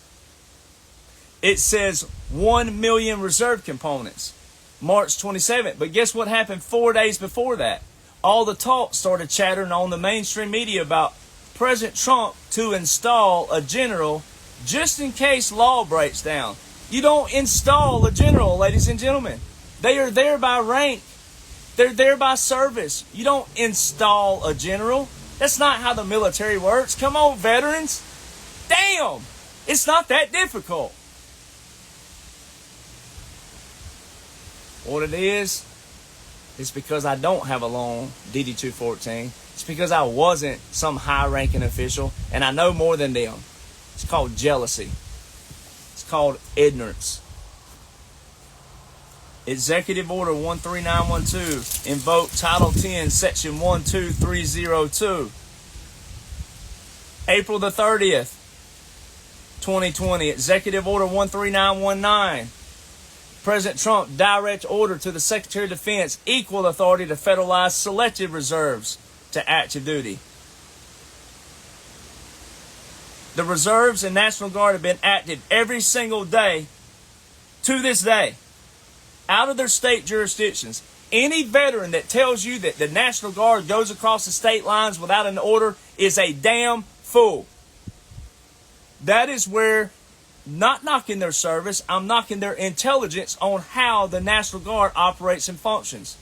[SPEAKER 1] it says 1 million reserve components, March 27th. But guess what happened 4 days before that? All the talk started chattering on the mainstream media about President Trump to install a general just in case law breaks down. You don't install a general, ladies and gentlemen. They are there by rank. They're there by service. You don't install a general. That's not how the military works. Come on, veterans. Damn! It's not that difficult. What it is because I don't have a long DD-214. It's because I wasn't some high-ranking official, and I know more than them. It's called jealousy. It's called ignorance. Executive Order 13912, invoke Title 10, Section 12302. April the 30th, 2020, Executive Order 13919. President Trump direct order to the Secretary of Defense, equal authority to federalize selective reserves to active duty. The reserves and National Guard have been active every single day to this day, out of their state jurisdictions. Any veteran that tells you that the National Guard goes across the state lines without an order is a damn fool. That is where, not knocking their service, I'm knocking their intelligence on how the National Guard operates and functions.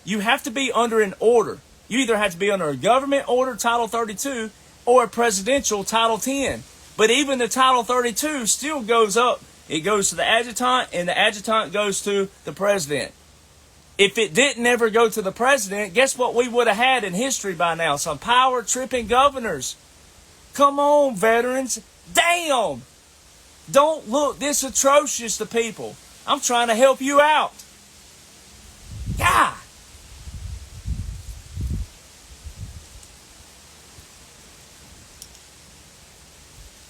[SPEAKER 1] You have to be under an order. You either have to be under a government order, Title 32, or a presidential Title 10. But even the Title 32 still goes up. It goes to the adjutant, and the adjutant goes to the president. If it didn't ever go to the president, guess what we would have had in history by now? Some power-tripping governors. Come on, veterans. Damn! Don't look this atrocious to people. I'm trying to help you out. God!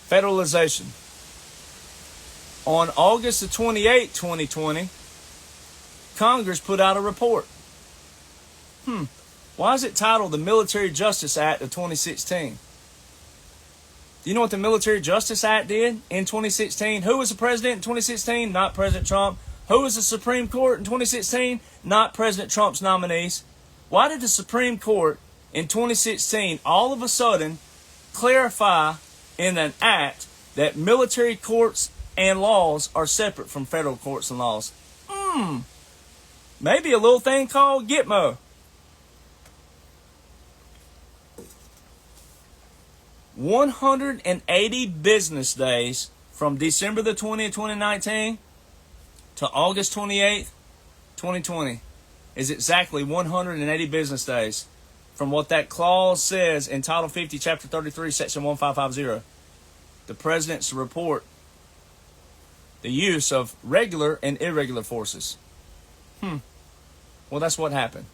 [SPEAKER 1] Federalization. On August the 28th, 2020, Congress put out a report. Why is it titled the Military Justice Act of 2016? Do you know what the Military Justice Act did in 2016? Who was the president in 2016? Not President Trump. Who was the Supreme Court in 2016? Not President Trump's nominees. Why did the Supreme Court in 2016 all of a sudden clarify in an act that military courts and laws are separate from federal courts and laws? Maybe a little thing called Gitmo. 180 business days from December the 20th, 2019 to August 28th, 2020 is exactly 180 business days from what that clause says in Title 50, Chapter 33, Section 1550. The President's report the use of regular and irregular forces. Well, that's what happened.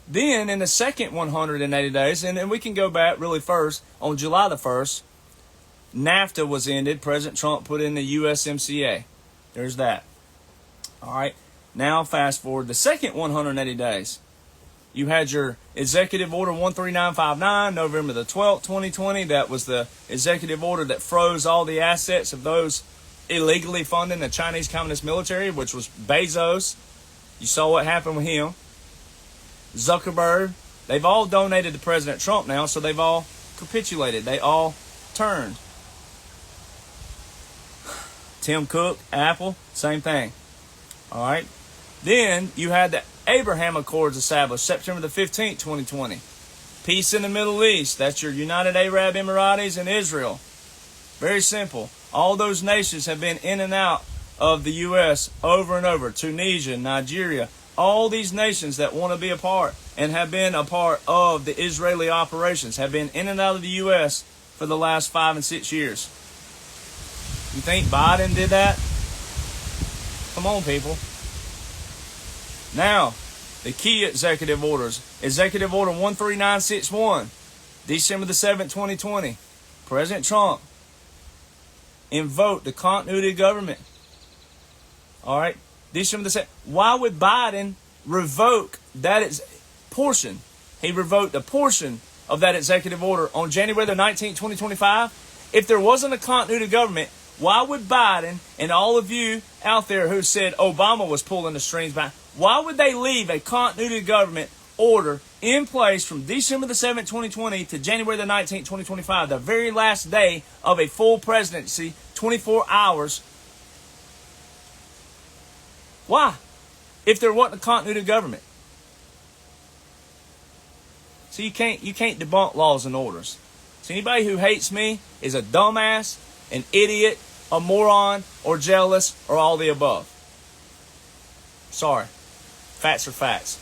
[SPEAKER 1] Then in the second 180 days, and we can go back really first, on July the 1st, NAFTA was ended. President Trump put in the USMCA. There's that. All right. Now fast forward the second 180 days. You had your Executive Order 13959, November the 12th, 2020. That was the executive order that froze all the assets of those illegally funding the Chinese Communist military, which was Bezos. You saw what happened with him. Zuckerberg. They've all donated to President Trump now, so they've all capitulated. They all turned. Tim Cook, Apple, same thing. All right. Then you had the Abraham Accords established September the 15th, 2020. Peace in the Middle East. That's your United Arab Emiratis and Israel. Very simple. All those nations have been in and out of the U.S. over and over. Tunisia, Nigeria, all these nations that want to be a part and have been a part of the Israeli operations have been in and out of the U.S. for the last 5 and 6 years. You think Biden did that? Come on, people. Now, the key executive orders. Executive Order 13961, December the 7th, 2020. President Trump invoked the continuity of government. All right. December the 7th. Why would Biden revoke that portion? He revoked a portion of that executive order on January the 19th, 2025. If there wasn't a continuity of government, Why would Biden and all of you out there who said Obama was pulling the strings back, why would they leave a continuity government order in place from December the 7th, 2020 to January the 19th, 2025, the very last day of a full presidency, 24 hours? Why? If there wasn't a continuity government. So you can't debunk laws and orders. So anybody who hates me is a dumbass, an idiot, a moron, or jealous, or all the above. Sorry. Facts are facts.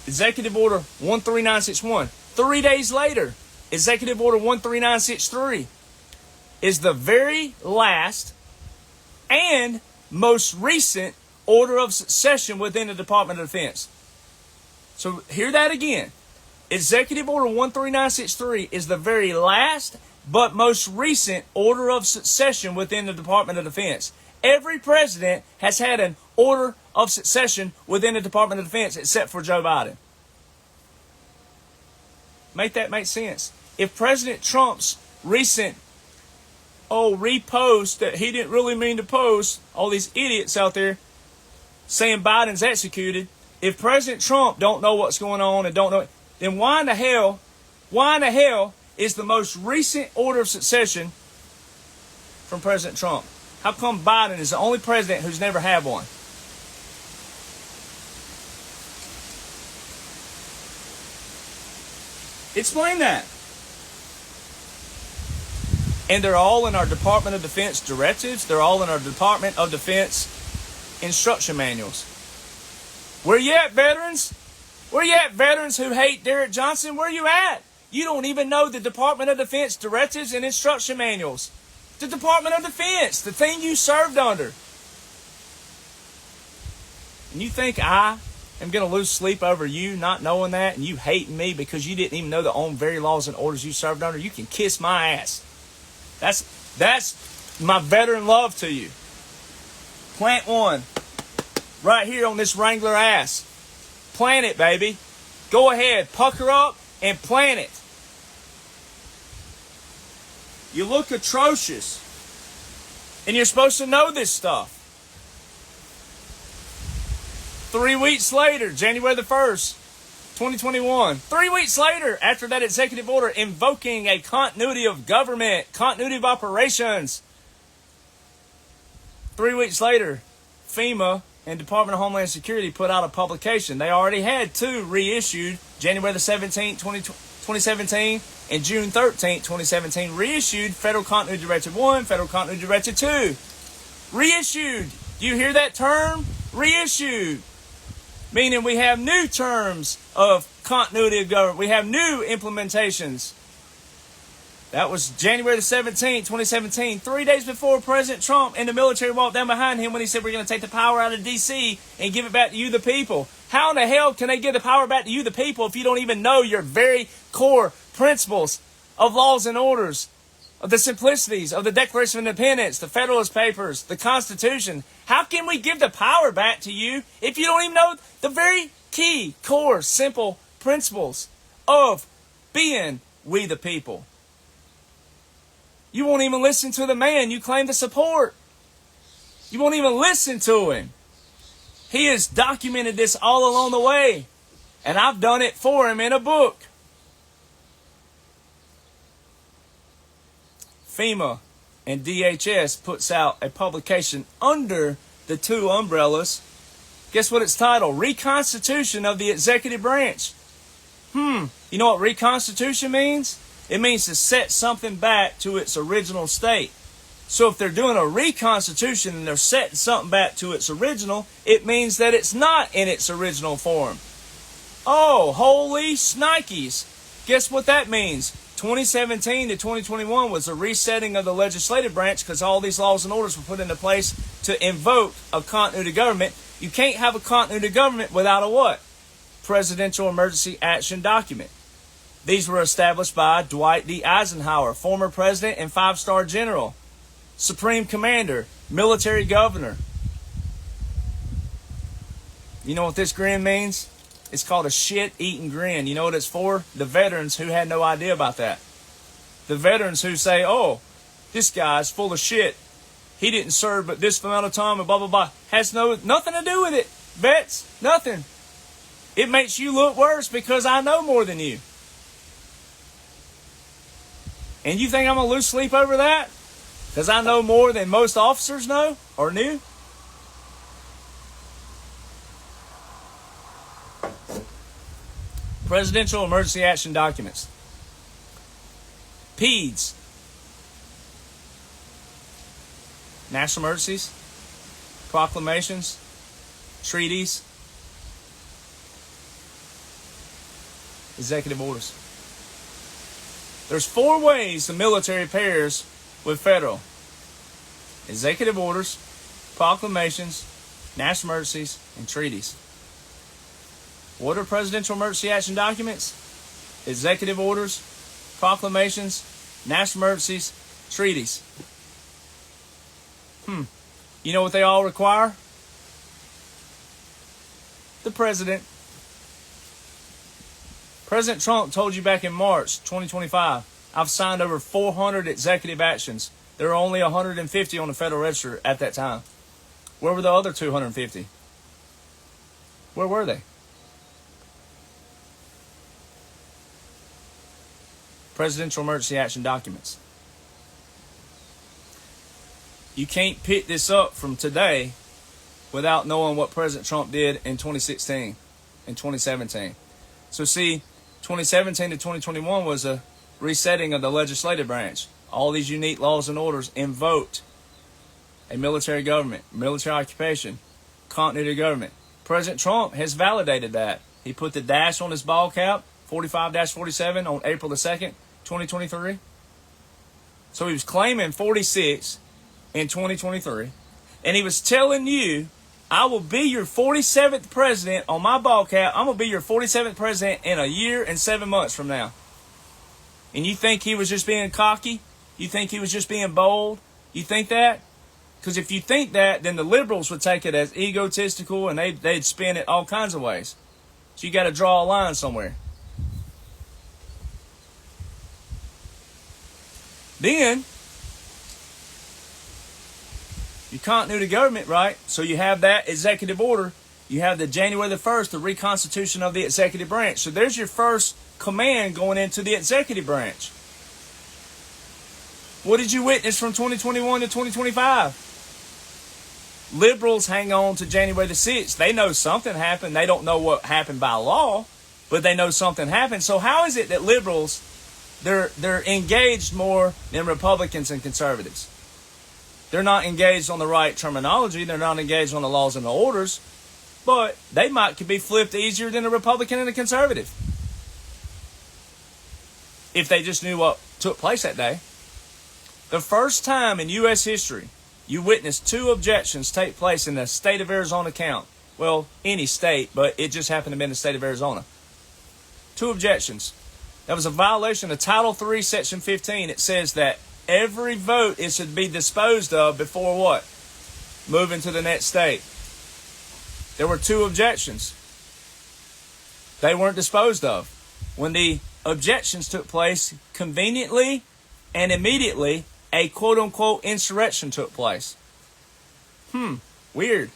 [SPEAKER 1] Executive Order 13961. 3 days later, Executive Order 13963 is the very last and most recent order of succession within the Department of Defense. So hear that again. Executive Order 13963 is the very last but most recent order of succession within the Department of Defense. Every president has had an order of succession within the Department of Defense except for Joe Biden. Make that make sense. If President Trump's recent repost that he didn't really mean to post, all these idiots out there saying Biden's executed, if President Trump don't know what's going on and don't know, then why in the hell is the most recent order of succession from President Trump? How come Biden is the only president who's never had one? Explain that. And they're all in our Department of Defense directives. They're all in our Department of Defense instruction manuals. Where you at, veterans? Where you at, veterans who hate Derek Jonhson? Where you at? You don't even know the Department of Defense directives and instruction manuals. The Department of Defense, the thing you served under. And you think I am going to lose sleep over you not knowing that and you hating me because you didn't even know the own very laws and orders you served under? You can kiss my ass. That's my veteran love to you. Plant one. Right here on this Wrangler ass. Plant it, baby. Go ahead. Pucker up and plant it. You look atrocious. And you're supposed to know this stuff. 3 weeks later, January the 1st, 2021. 3 weeks later, after that executive order invoking a continuity of government, continuity of operations. 3 weeks later, FEMA and Department of Homeland Security put out a publication. They already had two reissued, January the 17th, 2017, and June 13th, 2017, reissued Federal Continuity Directive 1, Federal Continuity Directive 2. Reissued. Do you hear that term? Reissued. Meaning we have new terms of continuity of government. We have new implementations. That was January the 17th, 2017, 3 days before President Trump and the military walked down behind him when he said we're going to take the power out of D.C. and give it back to you, the people. How in the hell can they give the power back to you, the people, if you don't even know your very core principles of laws and orders, of the simplicities of the Declaration of Independence, the Federalist Papers, the Constitution? How can we give the power back to you if you don't even know the very key, core, simple principles of being we the people? You won't even listen to the man you claim to support. You won't even listen to him. He has documented this all along the way, and I've done it for him in a book. FEMA and DHS puts out a publication under the two umbrellas. Guess what it's titled? Reconstitution of the Executive Branch. You know what reconstitution means? It means to set something back to its original state. So if they're doing a reconstitution and they're setting something back to its original, it means that it's not in its original form. Oh, holy shnikes. Guess what that means? 2017 to 2021 was a resetting of the legislative branch because all these laws and orders were put into place to invoke a continuity government. You can't have a continuity government without a what? Presidential Emergency Action Document. These were established by Dwight D. Eisenhower, former president and five-star general, supreme commander, military governor. You know what this grin means? It's called a shit-eating grin. You know what it's for? The veterans who had no idea about that. The veterans who say, oh, This guy's full of shit. He didn't serve but this amount of time and blah, blah, blah. Has nothing to do with it, vets. Nothing. It makes you look worse because I know more than you. And you think I'm going to lose sleep over that? Because I know more than most officers know or knew? Presidential Emergency Action Documents. PEDS. National emergencies, proclamations, treaties, executive orders. There's 4 ways the military pairs with federal. Executive orders, proclamations, national emergencies, and treaties. What are presidential emergency action documents? Executive orders, proclamations, national emergencies, treaties. You know what they all require? The president. President Trump told you back in March 2025, I've signed over 400 executive actions. There were only 150 on the Federal Register at that time. Where were the other 250? Where were they? Presidential emergency action documents. You can't pick this up from today without knowing what President Trump did in 2016 and 2017. So see, 2017 to 2021 was a resetting of the legislative branch. All these unique laws and orders invoked a military government, military occupation, continuity of government. President Trump has validated that. He put the dash on his ball cap, 45-47, on April the 2nd, 2023. So he was claiming 46 in 2023, and he was telling you, I will be your 47th president on my ball cap. I'm going to be your 47th president in a year and 7 months from now. And you think he was just being cocky? You think he was just being bold? You think that? Because if you think that, then the liberals would take it as egotistical, and they'd spin it all kinds of ways. So you got to draw a line somewhere. Then, your continuity of government, right? So you have that executive order. You have the January the 1st, the reconstitution of the executive branch. So there's your first command going into the executive branch. What did you witness from 2021 to 2025? Liberals hang on to January the 6th. They know something happened. They don't know what happened by law, but they know something happened. So how is it that liberals, they're engaged more than Republicans and conservatives? They're not engaged on the right terminology. They're not engaged on the laws and the orders. But they could be flipped easier than a Republican and a conservative. If they just knew what took place that day. The first time in U.S. history you witnessed 2 objections take place in the state of Arizona count. Well, any state, but it just happened to be in the state of Arizona. 2 objections. That was a violation of Title III, Section 15. It says that every vote is to be disposed of before what? Moving to the next state. There were 2 objections. They weren't disposed of. When the objections took place, conveniently and immediately, a quote-unquote insurrection took place. Weird.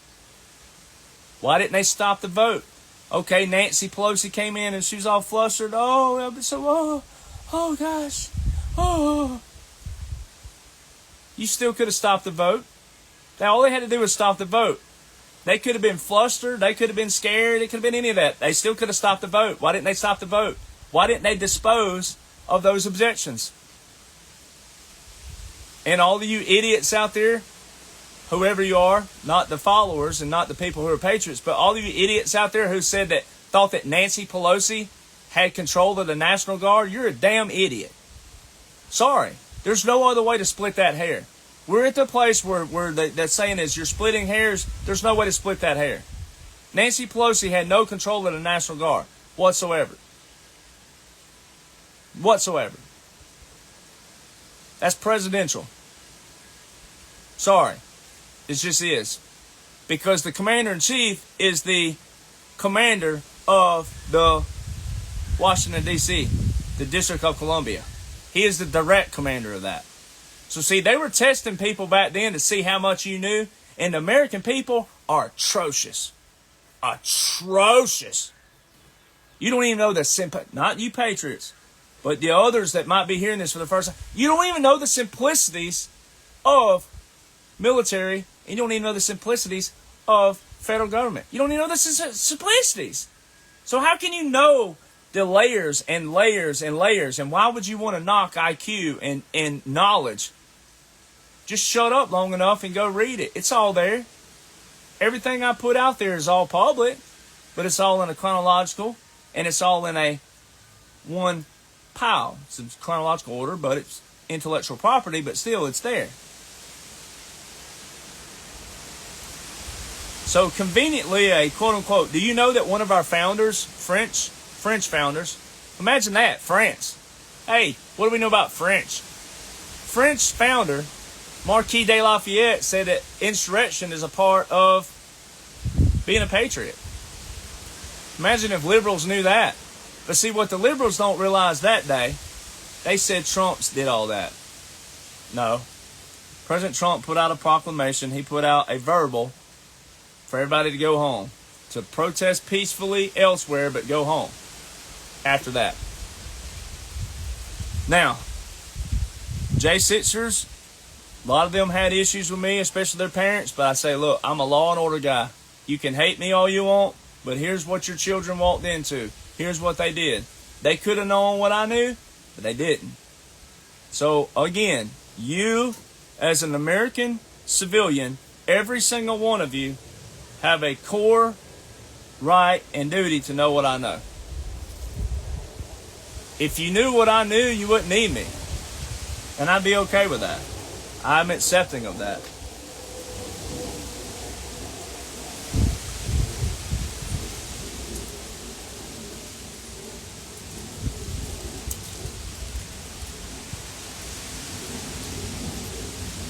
[SPEAKER 1] Why didn't they stop the vote? Okay, Nancy Pelosi came in and she was all flustered. Oh gosh. You still could have stopped the vote. All they had to do was stop the vote. They could have been flustered. They could have been scared. It could have been any of that. They still could have stopped the vote. Why didn't they stop the vote? Why didn't they dispose of those objections? And all of you idiots out there, whoever you are, not the followers and not the people who are patriots, but all of you idiots out there who thought that Nancy Pelosi had control of the National Guard, you're a damn idiot. Sorry. There's no other way to split that hair. We're at the place where that saying is you're splitting hairs. There's no way to split that hair. Nancy Pelosi had no control of the National Guard whatsoever. That's presidential. Sorry. It just is. Because the commander-in-chief is the commander of the Washington, D.C., the District of Columbia. He is the direct commander of that. So see, they were testing people back then to see how much you knew, and the American people are atrocious. Atrocious. You don't even know not you patriots, but the others that might be hearing this for the first time, you don't even know the simplicities of military, and you don't even know the simplicities of federal government. You don't even know the simplicities. So how can you know the layers and layers and layers, and why would you want to knock IQ and knowledge? Just shut up long enough and go read it. It's all there. Everything I put out there is all public, but it's all in a chronological, and it's all in a one pile. It's in chronological order, but it's intellectual property, but still it's there. So conveniently, a quote-unquote, do you know that one of our founders, French founders, imagine that, France. Hey, what do we know about French? French founder, Marquis de Lafayette, said that insurrection is a part of being a patriot. Imagine if liberals knew that. But see, what the liberals don't realize that day, they said Trump's did all that. No. President Trump put out a proclamation. He put out a verbal for everybody to go home, to protest peacefully elsewhere, but go home after that. Now, J6ers, a lot of them had issues with me, especially their parents, but I say, look, I'm a law and order guy. You can hate me all you want, but here's what your children walked into. Here's what they did. They could have known what I knew, but they didn't. So, again, you, as an American civilian, every single one of you, have a core right and duty to know what I know. If you knew what I knew, you wouldn't need me. And I'd be okay with that. I'm accepting of that.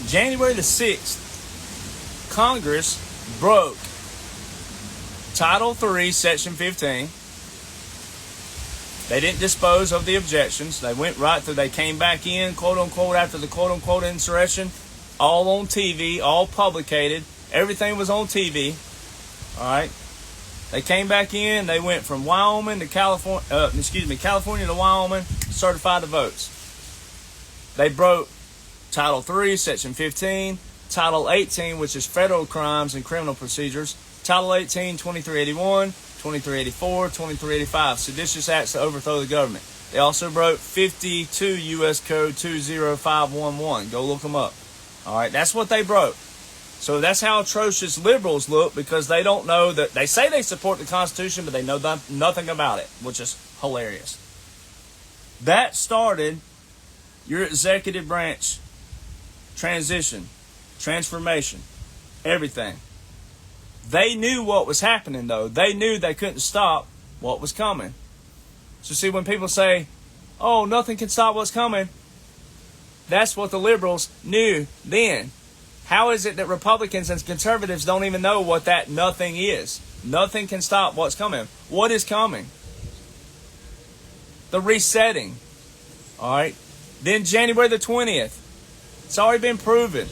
[SPEAKER 1] January the 6th, Congress broke Title III, Section 15. They didn't dispose of the objections. They went right through. They came back in, quote unquote, after the quote unquote insurrection, all on TV, all publicated. Everything was on TV. All right. They came back in. They went from Wyoming to California to Wyoming, certified the votes. They broke Title III, Section 15, Title 18, which is federal crimes and criminal procedures, Title 18, 2381, 2384, 2385, seditious acts to overthrow the government. They also broke 52 U.S. Code 20511. Go look them up. All right, that's what they broke. So that's how atrocious liberals look, because they don't know that. They say they support the Constitution, but they know nothing about it, which is hilarious. That started your executive branch transition, transformation, everything. They knew what was happening, though. They knew they couldn't stop what was coming. So see, when people say, oh, nothing can stop what's coming, that's what the liberals knew then. How is it that Republicans and conservatives don't even know what that nothing is? Nothing can stop what's coming. What is coming? The resetting. All right. Then January the 20th. It's already been proven.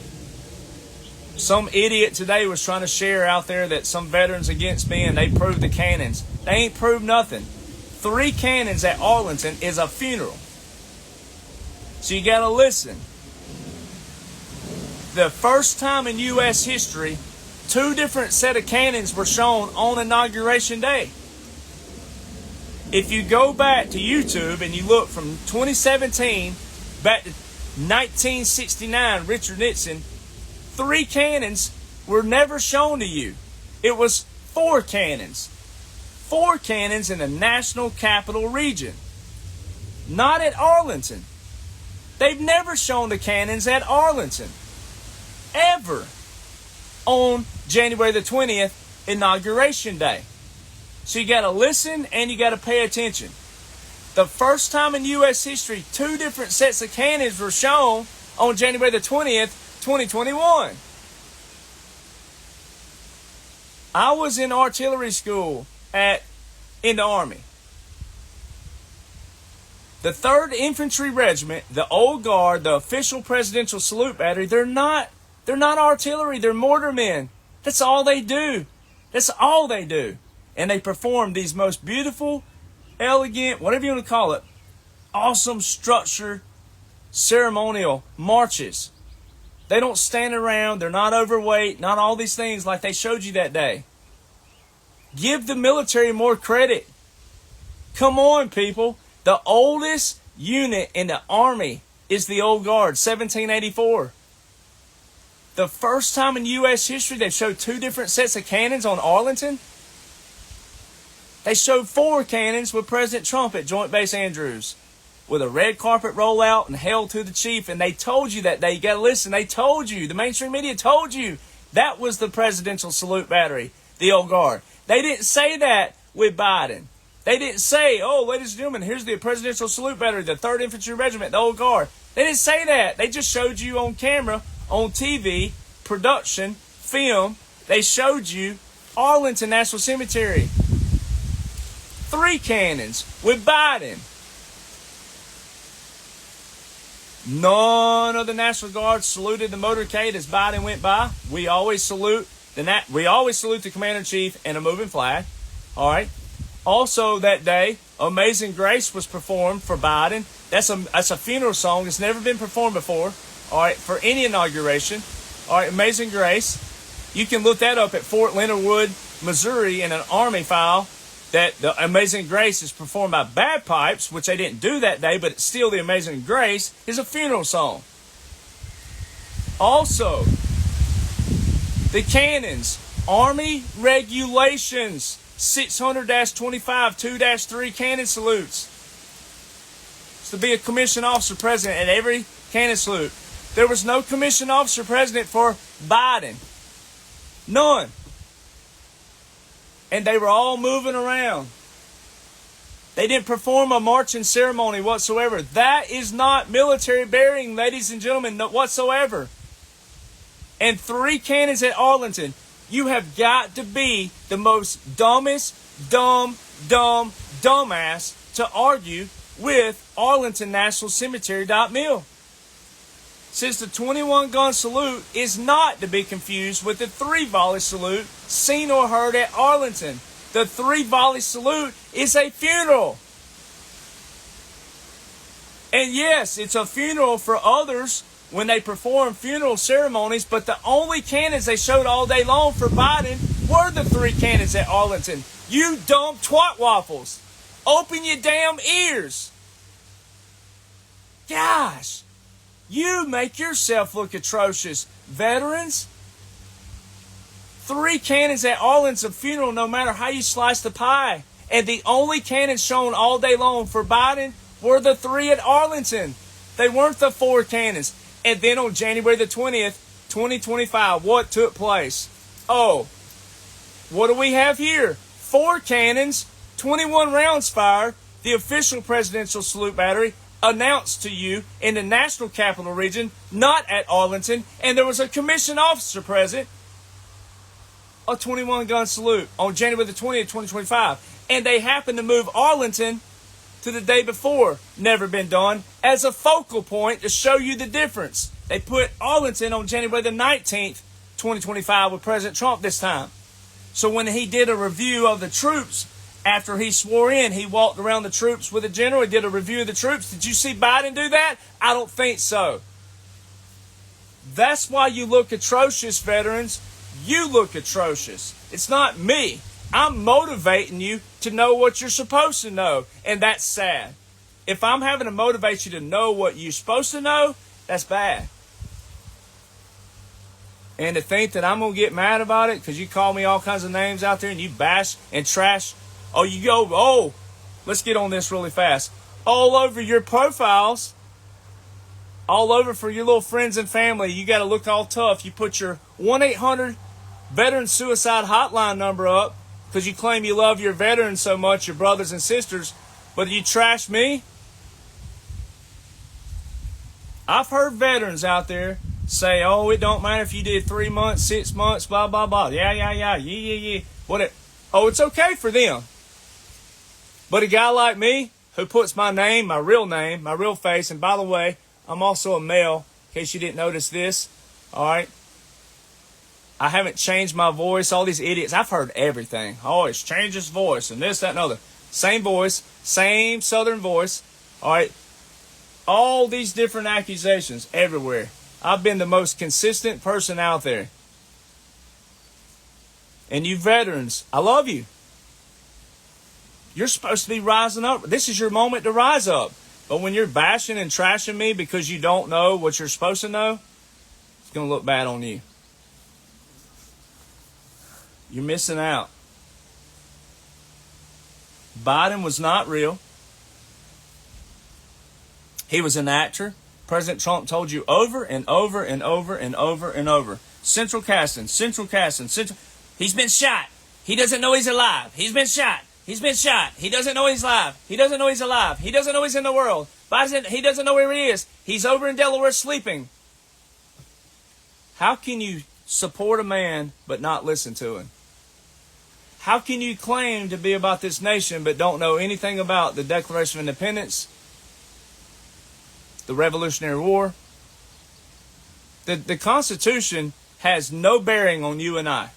[SPEAKER 1] Some idiot today was trying to share out there that some veterans against me and they proved the cannons. They ain't proved nothing. 3 cannons at Arlington is a funeral. So you got to listen. The first time in U.S. history, 2 different set of cannons were shown on Inauguration Day. If you go back to YouTube and you look from 2017 back to 1969, Richard Nixon, 3 cannons were never shown to you. It was 4 cannons. 4 cannons in the National Capital Region. Not at Arlington. They've never shown the cannons at Arlington. Ever. On January the 20th, Inauguration Day. So you got to listen and you got to pay attention. The first time in U.S. history, 2 different sets of cannons were shown on January the 20th, 2021. I was in artillery school in the Army. The 3rd Infantry Regiment, the Old Guard, the official presidential salute battery, they're not artillery, they're mortarmen. That's all they do. That's all they do. And they perform these most beautiful, elegant, whatever you want to call it, awesome structured ceremonial marches. They don't stand around, they're not overweight, not all these things like they showed you that day. Give the military more credit. Come on, people. The oldest unit in the Army is the Old Guard, 1784. The first time in U.S. history they showed 2 different sets of cannons on Arlington. They showed 4 cannons with President Trump at Joint Base Andrews with a red carpet rollout and hail to the chief. And they told you that day, you got to listen, they told you, the mainstream media told you that was the presidential salute battery, the Old Guard. They didn't say that with Biden. They didn't say, oh, ladies and gentlemen, here's the presidential salute battery, the 3rd Infantry Regiment, the Old Guard. They didn't say that. They just showed you on camera, on TV, production, film. They showed you Arlington National Cemetery. 3 cannons with Biden. None of the National Guard saluted the motorcade as Biden went by. We always salute the Commander-in-Chief and a moving flag. All right. Also that day, Amazing Grace was performed for Biden. That's a funeral song. It's never been performed before. All right, for any inauguration. All right, Amazing Grace. You can look that up at Fort Leonard Wood, Missouri, in an Army file. That the Amazing Grace is performed by bagpipes, which they didn't do that day, but it's still the Amazing Grace is a funeral song. Also, the cannons, Army regulations, 600-25, 2-3 cannon salutes. It's to be a commissioned officer president at every cannon salute. There was no commissioned officer president for Biden. None. And they were all moving around. They didn't perform a marching ceremony whatsoever. That is not military bearing, ladies and gentlemen, whatsoever. And 3 cannons at Arlington. You have got to be the most dumbest, dumbass to argue with Arlington National Cemetery.mil. Since the 21-gun salute is not to be confused with the 3-volley salute seen or heard at Arlington. The 3-volley salute is a funeral. And yes, it's a funeral for others when they perform funeral ceremonies, but the only cannons they showed all day long for Biden were the 3 cannons at Arlington. You dumb twat waffles. Open your damn ears. Gosh. You make yourself look atrocious, veterans. 3 cannons at Arlington's funeral, no matter how you slice the pie. And the only cannons shown all day long for Biden were the 3 at Arlington. They weren't the 4 cannons. And then on January the 20th, 2025, what took place? Oh, what do we have here? 4 cannons, 21 rounds fired, the official presidential salute battery, announced to you in the National Capital Region, not at Arlington, and there was a commissioned officer present, a 21-gun salute on January the 20th, 2025. And they happened to move Arlington to the day before, never been done, as a focal point to show you the difference. They put Arlington on January the 19th, 2025 with President Trump this time. So when he did a review of the troops, after he swore in, he walked around the troops with a general. He did a review of the troops. Did you see Biden do that? I don't think so. That's why you look atrocious, veterans. You look atrocious. It's not me. I'm motivating you to know what you're supposed to know. And that's sad. If I'm having to motivate you to know what you're supposed to know, that's bad. And to think that I'm going to get mad about it because you call me all kinds of names out there and you bash and trash. Let's get on this really fast. All over your profiles, all over for your little friends and family, you got to look all tough. You put your 1-800 veteran suicide hotline number up because you claim you love your veterans so much, your brothers and sisters, but you trash me. I've heard veterans out there say, oh, it don't matter if you did 3 months, 6 months, blah, blah, blah. Yeah. It's okay for them. But a guy like me, who puts my name, my real face, and by the way, I'm also a male, in case you didn't notice this, all right? I haven't changed my voice. All these idiots, I've heard everything. Oh, it's changed his voice and this, that, and other. Same voice, same southern voice, all right? All these different accusations everywhere. I've been the most consistent person out there. And you veterans, I love you. You're supposed to be rising up. This is your moment to rise up. But when you're bashing and trashing me because you don't know what you're supposed to know, it's going to look bad on you. You're missing out. Biden was not real. He was an actor. President Trump told you over and over and over and over and over. Central casting. He's been shot. He doesn't know he's alive. He's been shot. He doesn't know he's alive. He doesn't know he's alive. He doesn't know he's in the world. He doesn't know where he is. He's over in Delaware sleeping. How can you support a man but not listen to him? How can you claim to be about this nation but don't know anything about the Declaration of Independence, the Revolutionary War? The Constitution has no bearing on you and I,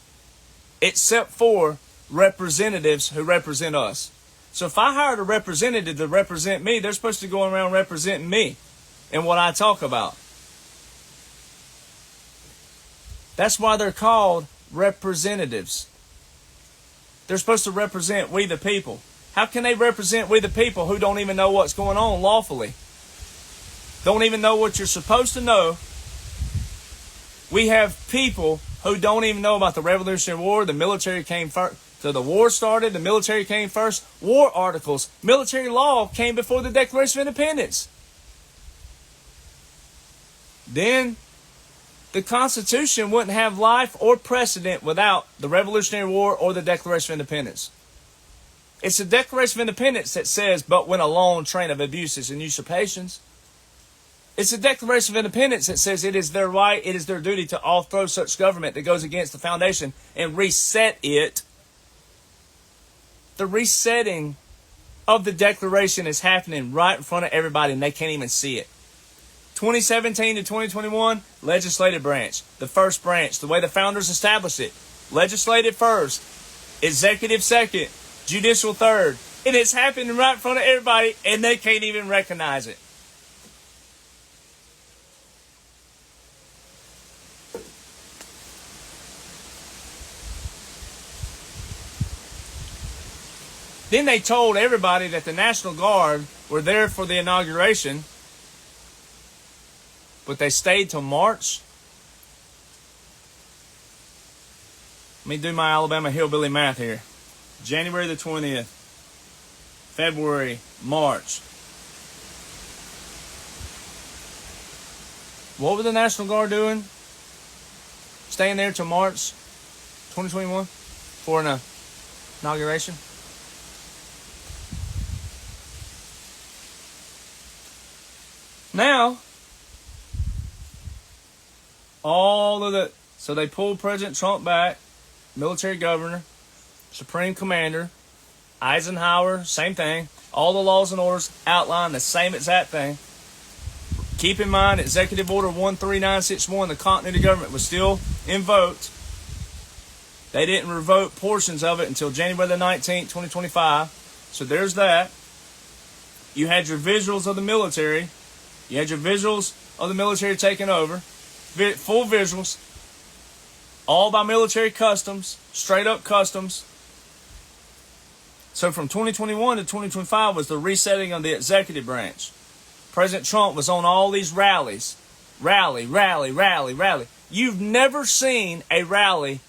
[SPEAKER 1] except for representatives who represent us. So if I hired a representative to represent me, they're supposed to go around representing me and what I talk about. That's why they're called representatives. They're supposed to represent we the people. How can they represent we the people who don't even know what's going on lawfully? Don't even know what you're supposed to know. We have people who don't even know about the Revolutionary War. The military came first. So the war started, the military came first. War articles, military law came before the Declaration of Independence. Then the Constitution wouldn't have life or precedent without the Revolutionary War or the Declaration of Independence. It's the Declaration of Independence that says, but when a long train of abuses and usurpations. It's the Declaration of Independence that says it is their right, it is their duty to overthrow such government that goes against the foundation and reset it. The resetting of the Declaration is happening right in front of everybody and they can't even see it. 2017 to 2021, legislative branch, the first branch, the way the founders established it. Legislative first, executive second, judicial third. And it's happening right in front of everybody and they can't even recognize it. Then they told everybody that the National Guard were there for the inauguration, but they stayed till March. Let me do my Alabama hillbilly math here. January the 20th, February, March. What was the National Guard doing? Staying there till March 2021 for an inauguration? Now, so they pulled President Trump back, military governor, supreme commander, Eisenhower, same thing. All the laws and orders outline the same exact thing. Keep in mind, Executive Order 13961, the continuity government was still invoked. They didn't revoke portions of it until January the 19th, 2025. So there's that. You had your visuals of the military. You had your visuals of the military taking over. Full visuals. All by military customs. Straight up customs. So from 2021 to 2025 was the resetting of the executive branch. President Trump was on all these rallies. Rally. You've never seen a rally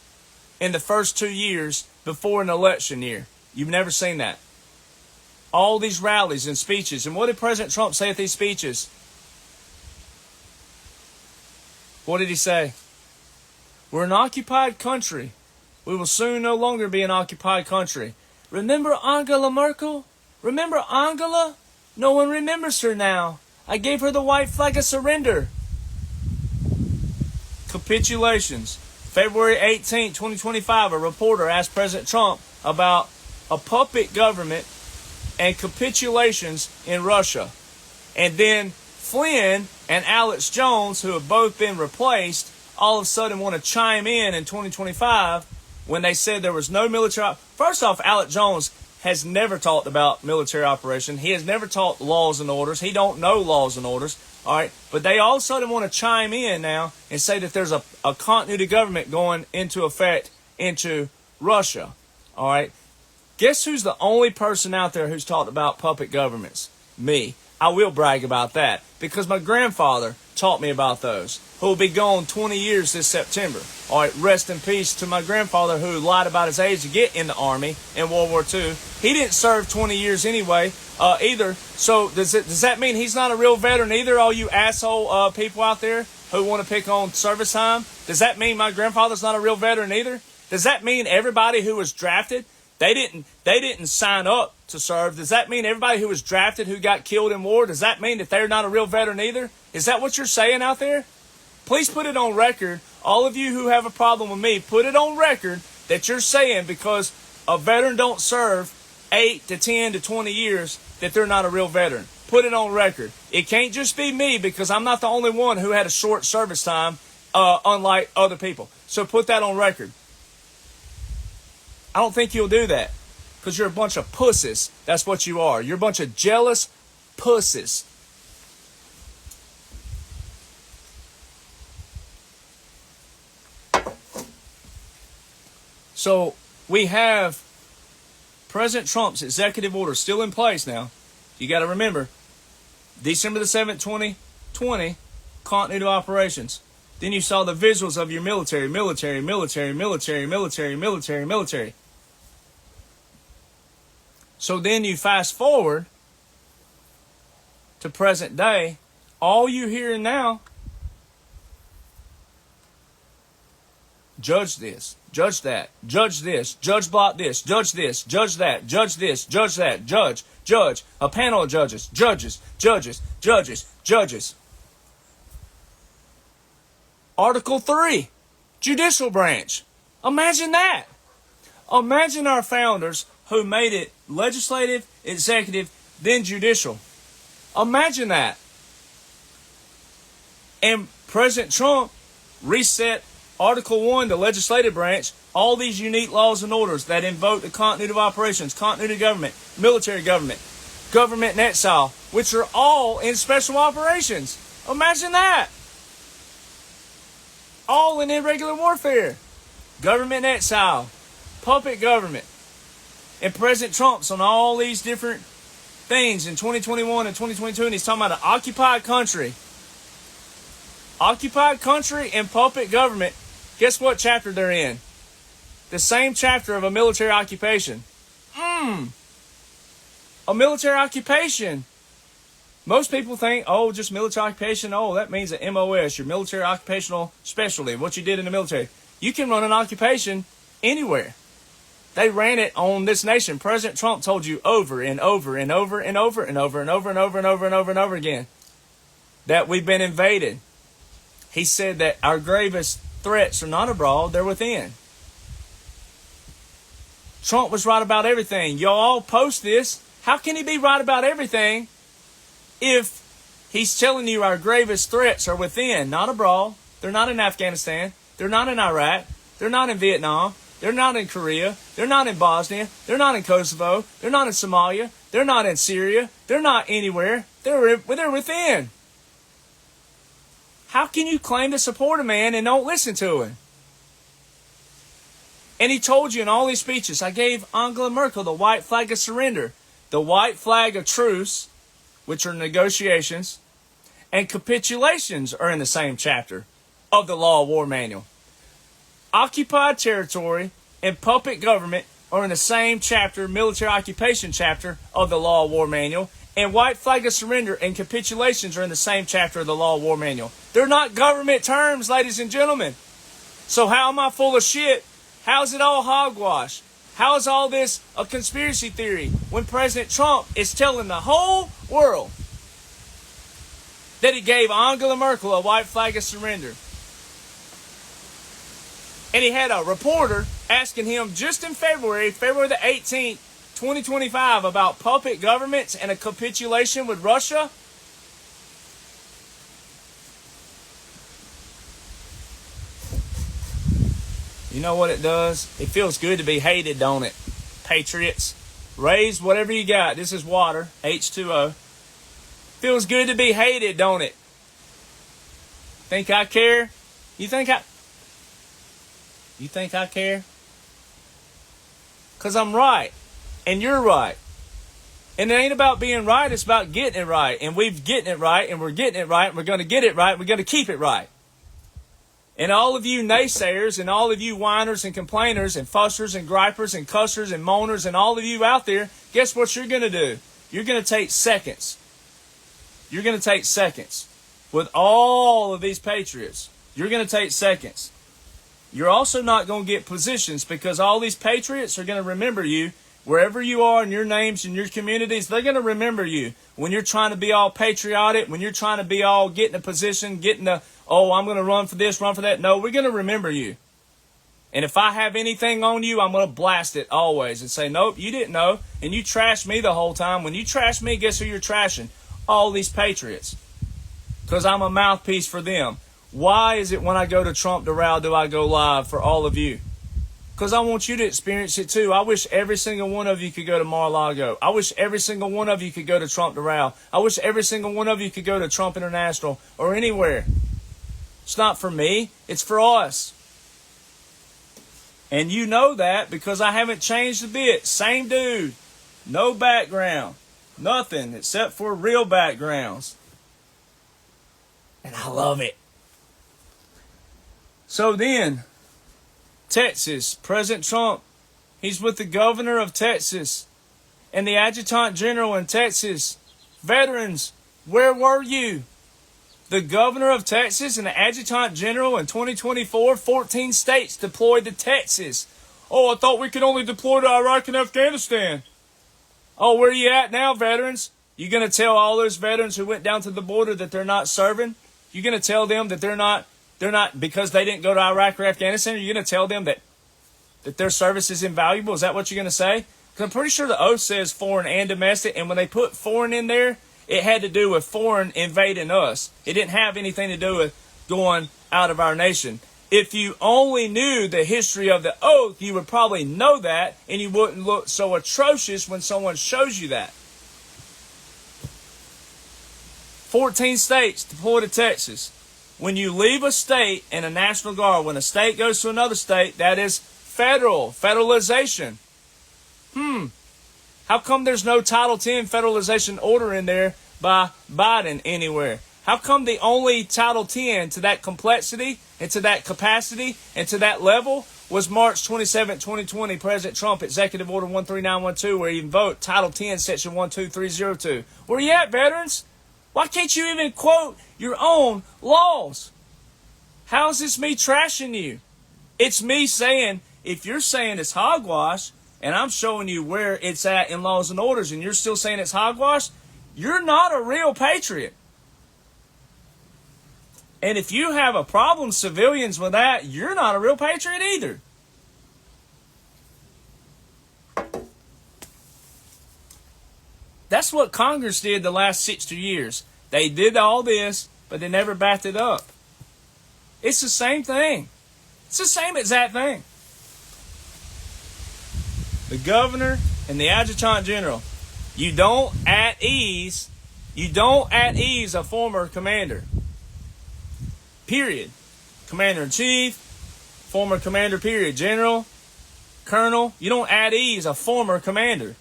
[SPEAKER 1] in the first 2 years before an election year. You've never seen that. All these rallies and speeches. And what did President Trump say at these speeches? What did he say? We're an occupied country. We will soon no longer be an occupied country. Remember Angela Merkel? Remember Angela? No one remembers her now. I gave her the white flag of surrender. Capitulations. February 18, 2025, a reporter asked President Trump about a puppet government and capitulations in Russia. And then Flynn and Alex Jones, who have both been replaced, all of a sudden want to chime in 2025 when they said there was no military. First off, Alex Jones has never talked about military operation. He has never taught laws and orders. He don't know laws and orders. All right. But they all of a sudden want to chime in now and say that there's a continuity government going into effect into Russia. All right. Guess who's the only person out there who's talked about puppet governments? Me. I will brag about that because my grandfather taught me about those, who will be gone 20 years this September. All right, rest in peace to my grandfather who lied about his age to get in the Army in World War II. He didn't serve 20 years anyway either. So does that mean he's not a real veteran either, all you asshole people out there who want to pick on service time? Does that mean my grandfather's not a real veteran either? Does that mean everybody who was drafted, they didn't sign up to serve? Does that mean everybody who was drafted who got killed in war, does that mean that they're not a real veteran either? Is that what you're saying out there? Please put it on record. All of you who have a problem with me, put it on record that you're saying because a veteran don't serve 8 to 10 to 20 years that they're not a real veteran. Put it on record. It can't just be me because I'm not the only one who had a short service time unlike other people. So put that on record. I don't think you'll do that because you're a bunch of pussies. That's what you are. You're a bunch of jealous pussies. So we have President Trump's executive order still in place now. You got to remember, December the 7th, 2020, continuity of operations. Then you saw the visuals of your military. So then you fast forward to present day. All you hear now, judge this, judge that, judge this, judge block this, judge that, judge this, judge that, judge, a panel of judges. Article 3, judicial branch. Imagine that. Imagine our founders who made it legislative, executive, then judicial. Imagine that. And President Trump reset Article 1, the legislative branch, all these unique laws and orders that invoke the continuity of operations, continuity of government, military government, government in exile, which are all in special operations. Imagine that. All in irregular warfare. Government in exile. Puppet government. And President Trump's on all these different things in 2021 and 2022, and he's talking about an occupied country. Occupied country and puppet government. Guess what chapter they're in? The same chapter of a military occupation. A military occupation. Most people think, oh, just military occupation. Oh, that means an MOS, your military occupational specialty, what you did in the military. You can run an occupation anywhere. They ran it on this nation. President Trump told you over and over and over and over and over and over and over and over and over and over again that we've been invaded. He said that our gravest threats are not abroad, they're within. Trump was right about everything. Y'all all post this. How can he be right about everything if he's telling you our gravest threats are within, not abroad? They're not in Afghanistan. They're not in Iraq. They're not in Vietnam. They're not in Korea. They're not in Bosnia. They're not in Kosovo. They're not in Somalia. They're not in Syria. They're not anywhere. They're within. How can you claim to support a man and don't listen to him? And he told you in all these speeches, I gave Angela Merkel the white flag of surrender, the white flag of truce, which are negotiations, and capitulations are in the same chapter of the Law of War Manual. Occupied territory and puppet government are in the same chapter, military occupation chapter of the Law of War Manual, and white flag of surrender and capitulations are in the same chapter of the Law of War Manual. They're not government terms, ladies and gentlemen. So how am I full of shit? How's it all hogwash? How is all this a conspiracy theory when President Trump is telling the whole world that he gave Angela Merkel a white flag of surrender? And he had a reporter asking him just in February the 18th, 2025 about puppet governments and a capitulation with Russia? You know what it does? It feels good to be hated, don't it? Patriots, raise whatever you got. This is water, H2O. Feels good to be hated, don't it? Think I care? You think I care? Because I'm right. And you're right. And it ain't about being right. It's about getting it right. And we're getting it right. And we're getting it right. And we're going to get it right. And we're going to keep it right. And all of you naysayers and all of you whiners and complainers and fussers and gripers and cussers and moaners and all of you out there, guess what you're going to do? You're going to take seconds. You're going to take seconds. With all of these patriots, you're going to take seconds. You're also not going to get positions because all these patriots are going to remember you. Wherever you are in your names and your communities, they're going to remember you. When you're trying to be all patriotic, when you're trying to be all getting a position, oh, I'm going to run for this, run for that. No, we're going to remember you. And if I have anything on you, I'm going to blast it always and say, nope, you didn't know. And you trashed me the whole time. When you trash me, guess who you're trashing? All these patriots. Because I'm a mouthpiece for them. Why is it when I go to Trump Doral do I go live for all of you? Because I want you to experience it too. I wish every single one of you could go to Mar-a-Lago. I wish every single one of you could go to Trump Doral. I wish every single one of you could go to Trump International or anywhere. It's not for me. It's for us. And you know that because I haven't changed a bit. Same dude. No background. Nothing except for real backgrounds. And I love it. So then, Texas, President Trump, he's with the governor of Texas and the adjutant general in Texas. Veterans, where were you? The governor of Texas and the adjutant general in 2024, 14 states deployed to Texas. Oh, I thought we could only deploy to Iraq and Afghanistan. Oh, where are you at now, veterans? You going to tell all those veterans who went down to the border that they're not serving? You going to tell them that they're not because they didn't go to Iraq or Afghanistan? Are you going to tell them that their service is invaluable? Is that what you're going to say? Because I'm pretty sure the oath says foreign and domestic, and when they put foreign in there, it had to do with foreign invading us. It didn't have anything to do with going out of our nation. If you only knew the history of the oath, you would probably know that, and you wouldn't look so atrocious when someone shows you that. 14 states deployed to Texas. When you leave a state in a National Guard, when a state goes to another state, that is federalization. How come there's no Title 10 federalization order in there by Biden anywhere? How come the only Title 10 to that complexity and to that capacity and to that level was March 27, 2020, President Trump, Executive Order 13912, where he invoked Title 10, Section 12302. Where you at, veterans? Why can't you even quote your own laws? How is this me trashing you? It's me saying, if you're saying it's hogwash, and I'm showing you where it's at in laws and orders, and you're still saying it's hogwash, you're not a real patriot. And if you have a problem, civilians, with that, you're not a real patriot either. That's what Congress did the last 60 years. They did all this, but they never backed it up. It's the same thing. It's the same exact thing. The governor and the adjutant general. You don't at ease a former commander. Period. Commander-in-chief, former commander, period. General, colonel. You don't at ease a former commander.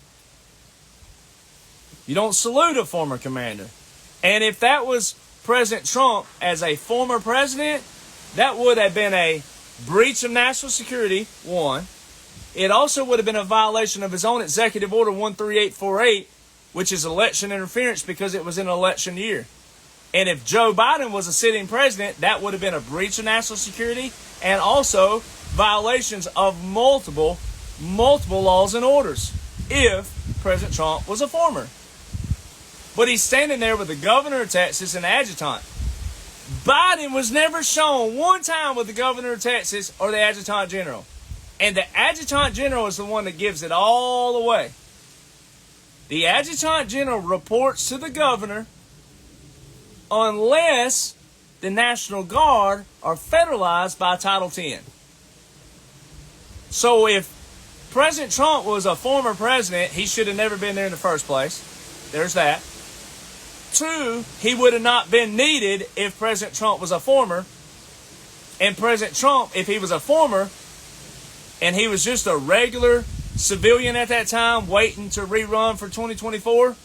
[SPEAKER 1] You don't salute a former commander. And if that was President Trump as a former president, that would have been a breach of national security, one. It also would have been a violation of his own Executive Order 13848, which is election interference because it was an election year. And if Joe Biden was a sitting president, that would have been a breach of national security and also violations of multiple laws and orders if President Trump was a former. But he's standing there with the governor of Texas and the adjutant. Biden was never shown one time with the governor of Texas or the adjutant general. And the adjutant general is the one that gives it all away. The adjutant general reports to the governor unless the National Guard are federalized by Title 10. So if President Trump was a former president, he should have never been there in the first place. There's that. 2, he would have not been needed if President Trump was a former. And President Trump, if he was a former, and he was just a regular civilian at that time waiting to rerun for 2024,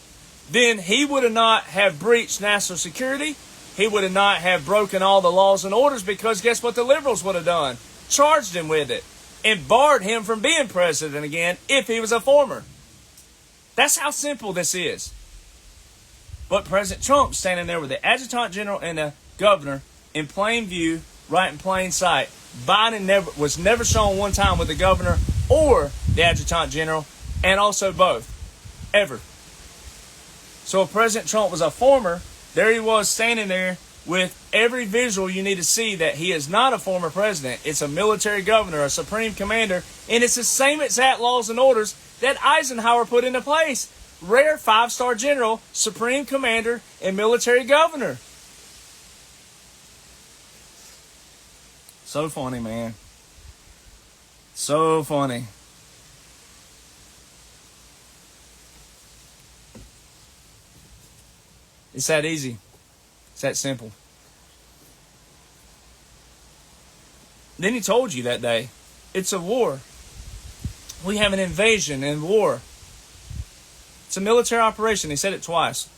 [SPEAKER 1] then he would have not have breached national security. He would have not have broken all the laws and orders, because guess what the liberals would have done? Charged him with it and barred him from being president again if he was a former. That's how simple this is. But President Trump standing there with the adjutant general and the governor in plain view, right in plain sight. Biden was never shown one time with the governor or the adjutant general, and also both, ever. So if President Trump was a former, there he was standing there with every visual you need to see that he is not a former president. It's a military governor, a supreme commander, and it's the same exact laws and orders that Eisenhower put into place. Rare 5-star general, supreme commander, and military governor. So funny, man. So funny. It's that easy. It's that simple. Then he told you that day, it's a war. We have an invasion and war. It's a military operation. He said it twice.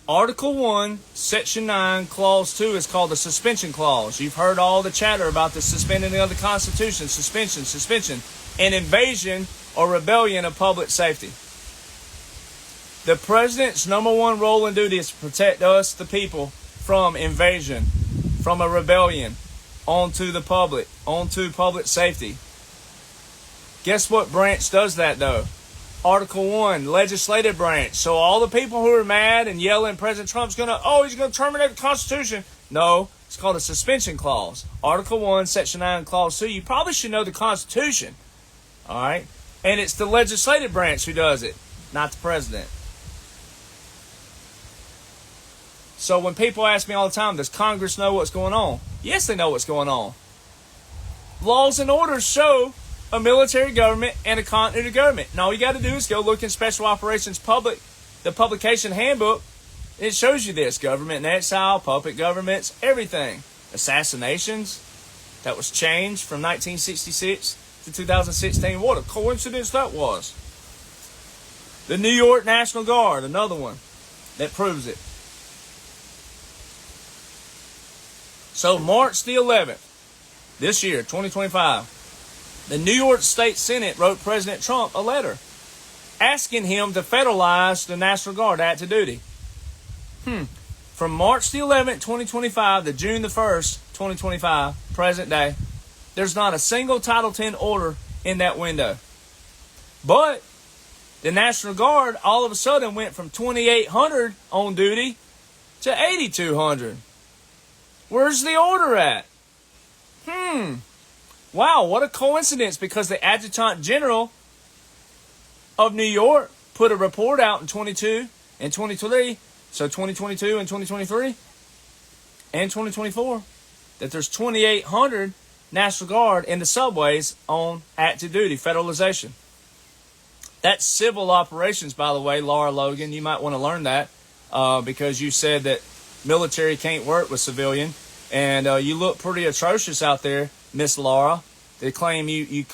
[SPEAKER 1] Article 1, Section 9, Clause 2 is called the suspension clause. You've heard all the chatter about the suspending of the Constitution, suspension, and invasion or rebellion of public safety. The president's number one role and duty is to protect us, the people, from invasion, from a rebellion, onto the public, onto public safety. Guess what branch does that, though? Article 1, legislative branch. So all the people who are mad and yelling President Trump's he's going to terminate the Constitution. No, it's called a suspension clause. Article 1, Section 9, Clause 2. You probably should know the Constitution. All right? And it's the legislative branch who does it, not the president. So when people ask me all the time, does Congress know what's going on? Yes, they know what's going on. Laws and orders show a military government and a continuity government. And all you got to do is go look in Special Operations the publication handbook. It shows you this. Government in exile, puppet governments, everything. Assassinations. That was changed from 1966 to 2016. What a coincidence that was. The New York National Guard, another one that proves it. So March the 11th, this year, 2025, the New York State Senate wrote President Trump a letter asking him to federalize the National Guard active duty. From March the 11th, 2025 to June the 1st, 2025, present day, there's not a single Title 10 order in that window. But the National Guard all of a sudden went from 2,800 on duty to 8,200. Where's the order at? Wow, what a coincidence, because the Adjutant General of New York put a report out in 22 and 23, so 2022 and 2023 and 2024, that there's 2,800 National Guard in the subways on active duty, federalization. That's civil operations, by the way, Laura Logan. You might want to learn that because you said that military can't work with civilian, and you look pretty atrocious out there, Miss Laura. They claim you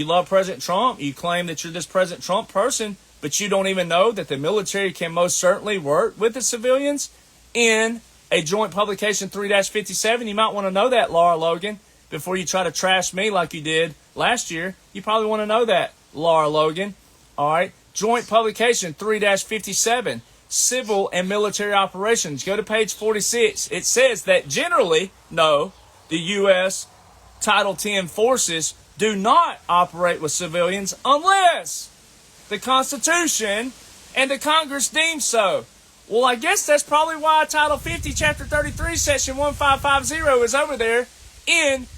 [SPEAKER 1] love President Trump. You claim that you're this President Trump person, but you don't even know that the military can most certainly work with the civilians in a joint publication 3-57. You might want to know that, Laura Logan, before you try to trash me like you did last year. You probably want to know that, Laura Logan. All right. Joint publication 3-57. Civil and military operations. Go to page 46. It says that generally, no, the U.S. Title 10 forces do not operate with civilians unless the Constitution and the Congress deem so. Well, I guess that's probably why Title 50, Chapter 33, Section 1550 is over there in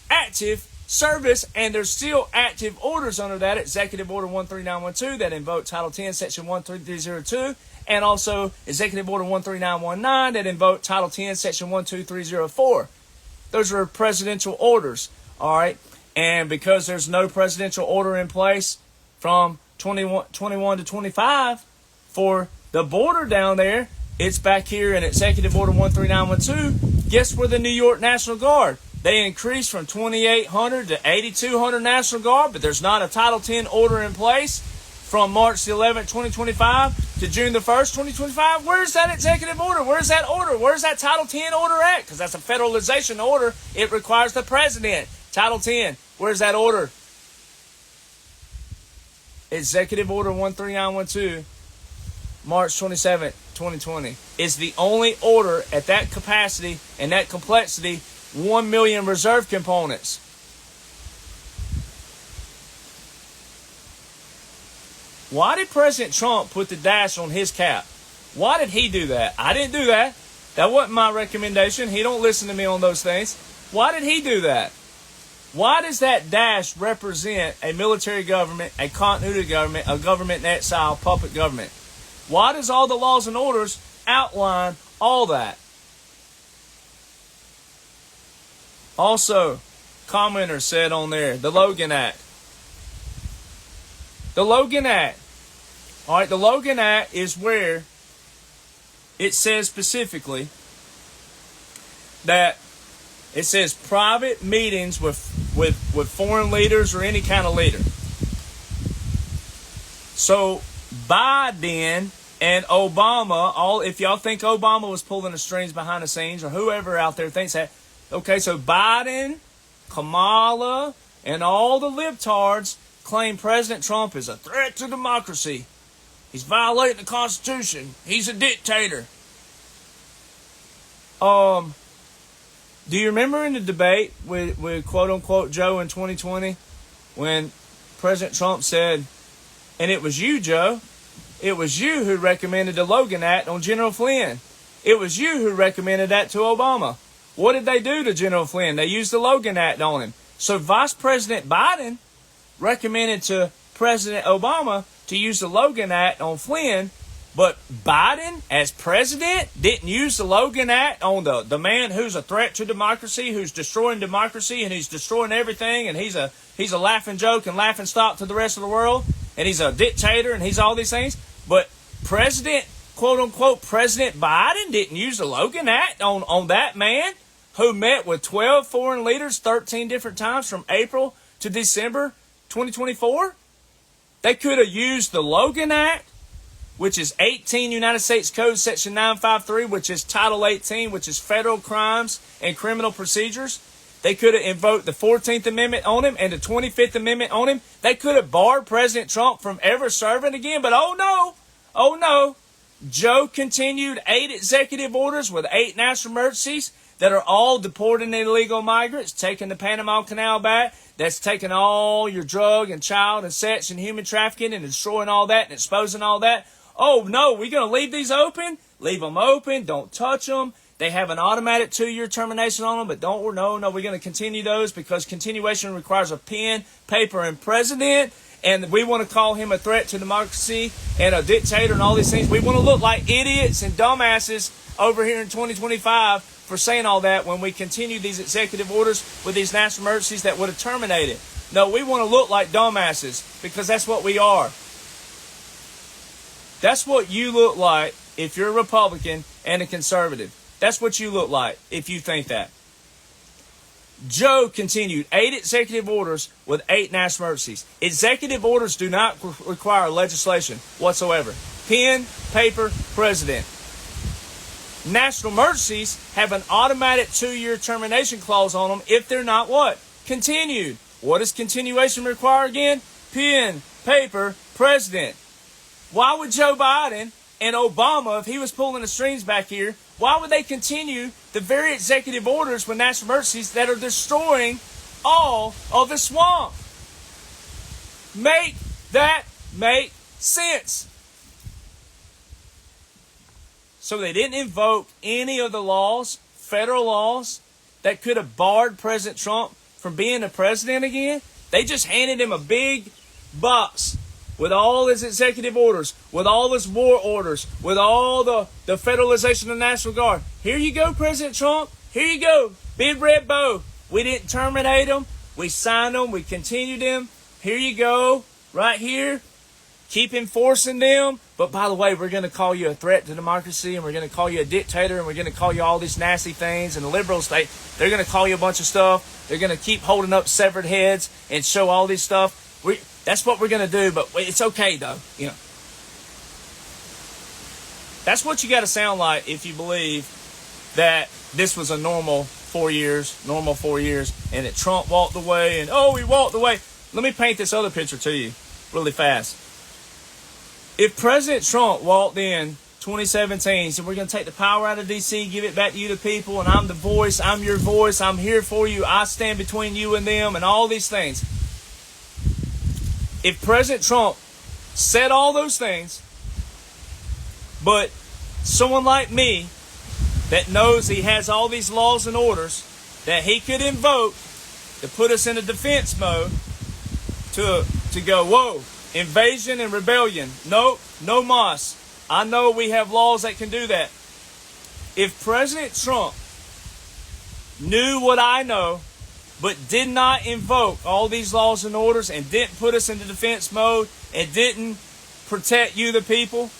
[SPEAKER 1] active service, and there's still active orders under that. Executive Order 13912 that invoke Title 10, Section 13302, and also Executive Order 13919 that invoke Title 10, Section 12304. Those are presidential orders, all right? And because there's no presidential order in place from 21 to 25 for the border down there, it's back here in Executive Order 13912. Guess where the New York National Guard? They increased from 2,800 to 8,200 National Guard, but there's not a Title 10 order in place from March the 11th, 2025 to June the 1st, 2025. Where's that executive order? Where's that order? Where's that Title 10 order at? Because that's a federalization order. It requires the president. Title 10. Where's that order? Executive Order 13912, March 27th, 2020. Is the only order at that capacity and that complexity, 1 million reserve components. Why did President Trump put the dash on his cap? Why did he do that? I didn't do that. That wasn't my recommendation. He don't listen to me on those things. Why did he do that? Why does that dash represent a military government, a continuity government, a government in exile, puppet government? Why does all the laws and orders outline all that? Also, commenter said on there, the Logan Act. The Logan Act. All right, the Logan Act is where it says specifically that it says private meetings with foreign leaders or any kind of leader. So Biden and Obama, if y'all think Obama was pulling the strings behind the scenes, or whoever out there thinks that, okay, so Biden, Kamala, and all the libtards claim President Trump is a threat to democracy. He's violating the Constitution. He's a dictator. Do you remember in the debate with quote-unquote Joe in 2020 when President Trump said, and it was you, Joe, it was you who recommended the Logan Act on General Flynn. It was you who recommended that to Obama. What did they do to General Flynn? They used the Logan Act on him. So Vice President Biden recommended to President Obama to use the Logan Act on Flynn, but Biden, as president, didn't use the Logan Act on the man who's a threat to democracy, who's destroying democracy, and he's destroying everything, and he's a laughing joke and laughing stock to the rest of the world, and he's a dictator, and he's all these things. But President, quote-unquote, President Biden didn't use the Logan Act on that man who met with 12 foreign leaders 13 different times from April to December 2024. They could have used the Logan Act, which is 18 United States Code Section 953, which is Title 18, which is federal crimes and criminal procedures. They could have invoked the 14th Amendment on him and the 25th Amendment on him. They could have barred President Trump from ever serving again. But oh no, Joe continued 8 executive orders with 8 national emergencies that are all deporting illegal migrants, taking the Panama Canal back. That's taking all your drug and child and sex and human trafficking and destroying all that and exposing all that. Oh, no, we're going to leave these open? Leave them open. Don't touch them. They have an automatic 2-year termination on them, but we're going to continue those because continuation requires a pen, paper, and president. And we want to call him a threat to democracy and a dictator and all these things. We want to look like idiots and dumbasses over here in 2025 for saying all that when we continue these executive orders with these national emergencies that would have terminated. No, we want to look like dumbasses because that's what we are. That's what you look like if you're a Republican and a conservative. That's what you look like if you think that. Joe continued 8 executive orders with 8 national emergencies. Executive orders do not require legislation whatsoever. Pen, paper, president. National emergencies have an automatic 2-year termination clause on them if they're not what? Continued. What does continuation require again? Pen, paper, president. Why would Joe Biden and Obama, if he was pulling the strings back here, why would they continue the very executive orders with national emergencies that are destroying all of the swamp? Make that make sense. So they didn't invoke any of the laws, federal laws, that could have barred President Trump from being the president again? They just handed him a big box with all his executive orders, with all his war orders, with all the federalization of the National Guard. Here you go, President Trump. Here you go. Big red bow. We didn't terminate them. We signed them. We continued them. Here you go. Right here. Keep enforcing them. But by the way, we're going to call you a threat to democracy, and we're going to call you a dictator, and we're going to call you all these nasty things. And the liberal state, they're going to call you a bunch of stuff. They're going to keep holding up severed heads and show all this stuff. That's what we're going to do, but it's okay, though. You know, that's what you got to sound like if you believe that this was a normal 4 years, and that Trump walked away, and he walked away. Let me paint this other picture to you really fast. If President Trump walked in 2017, said, we're going to take the power out of D.C., give it back to you, the people, and I'm the voice, I'm your voice, I'm here for you, I stand between you and them, and all these things. If President Trump said all those things, but someone like me that knows he has all these laws and orders that he could invoke to put us in a defense mode, to go, whoa, invasion and rebellion. Nope, no mas. I know we have laws that can do that. If President Trump knew what I know, but did not invoke all these laws and orders and didn't put us into defense mode and didn't protect you, the people,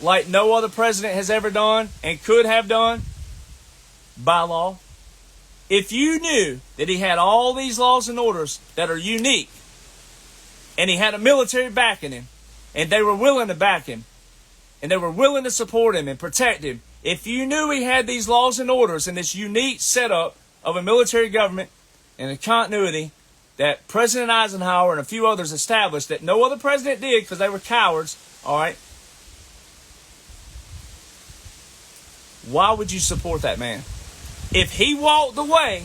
[SPEAKER 1] like no other president has ever done and could have done by law. If you knew that he had all these laws and orders that are unique, and he had a military backing him, and they were willing to back him, and they were willing to support him and protect him, if you knew he had these laws and orders and this unique setup of a military government and a continuity that President Eisenhower and a few others established that no other president did because they were cowards, all right, why would you support that man? If he walked away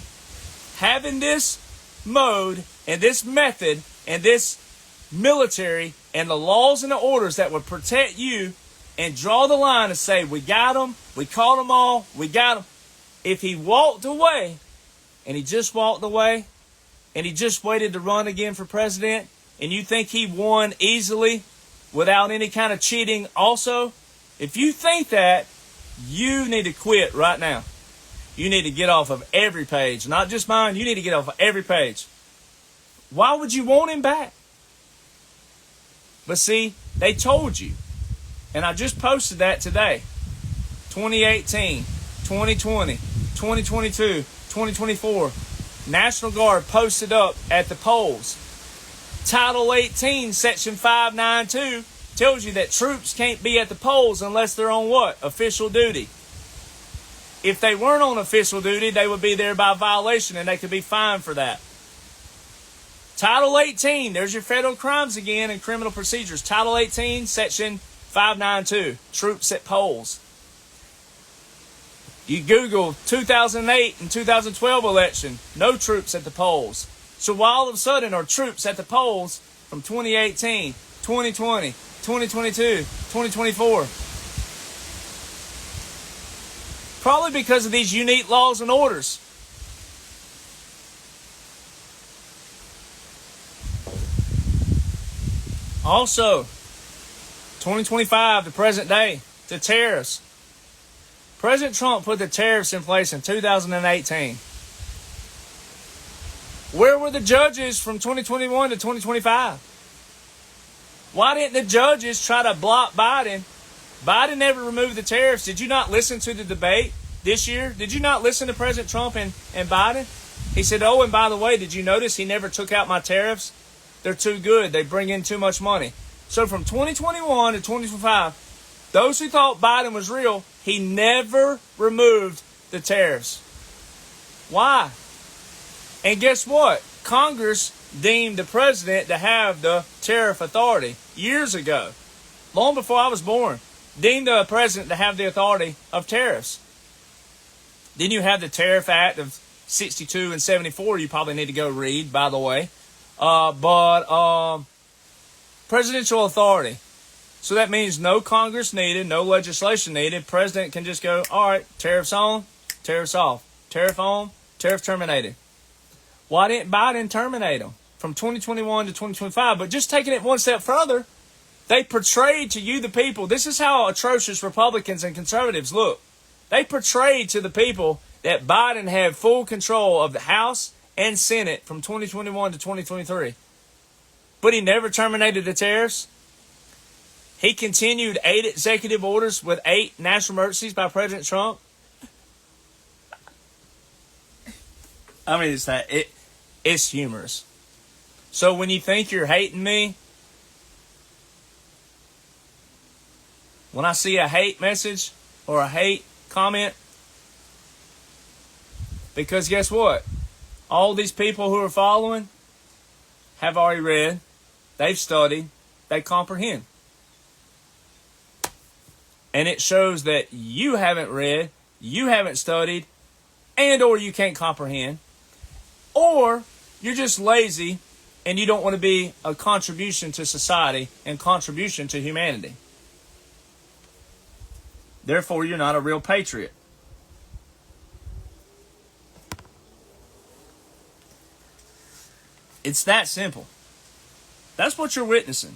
[SPEAKER 1] having this mode and this method and this military and the laws and the orders that would protect you and draw the line and say, we got them, we caught them all, we got them. If he walked away, and he just walked away, and he just waited to run again for president, and you think he won easily without any kind of cheating also, if you think that, you need to quit right now. You need to get off of every page, not just mine. You need to get off of every page. Why would you want him back? But see, they told you. And I just posted that today. 2018, 2020, 2022, 2024. National Guard posted up at the polls. Title 18, Section 592 tells you that troops can't be at the polls unless they're on what? Official duty. If they weren't on official duty, they would be there by violation and they could be fined for that. Title 18, there's your federal crimes again and criminal procedures. Title 18, Section 592, troops at polls. You Google 2008 and 2012 election, no troops at the polls. So why all of a sudden are troops at the polls from 2018, 2020, 2022, 2024? Probably because of these unique laws and orders. Also, 2025, the present day, the tariffs. President Trump put the tariffs in place in 2018. Where were the judges from 2021 to 2025? Why didn't the judges try to block Biden? Biden never removed the tariffs. Did you not listen to the debate this year? Did you not listen to President Trump and Biden? He said, oh, and by the way, did you notice he never took out my tariffs? They're too good. They bring in too much money. So from 2021 to 2025, those who thought Biden was real, he never removed the tariffs. Why? And guess what? Congress deemed the president to have the tariff authority years ago, long before I was born, deemed the president to have the authority of tariffs. Then you have the Tariff Act of 62 and 74 you probably need to go read, by the way. Presidential authority. So that means no Congress needed, no legislation needed. President can just go, all right, tariffs on, tariffs off. Tariff on, tariff terminated. Why didn't Biden terminate them from 2021 to 2025? But just taking it one step further, they portrayed to you, the people, this is how atrocious Republicans and conservatives look. They portrayed to the people that Biden had full control of the House and Senate from 2021 to 2023. But he never terminated the tariffs. He continued 8 executive orders with 8 national emergencies by President Trump. I mean, it's humorous. So when you think you're hating me, when I see a hate message or a hate comment, because guess what? All these people who are following have already read, they've studied, they comprehend. And it shows that you haven't read, you haven't studied, and or you can't comprehend, or you're just lazy and you don't want to be a contribution to society and contribution to humanity. Therefore, you're not a real patriot. It's that simple. That's what you're witnessing.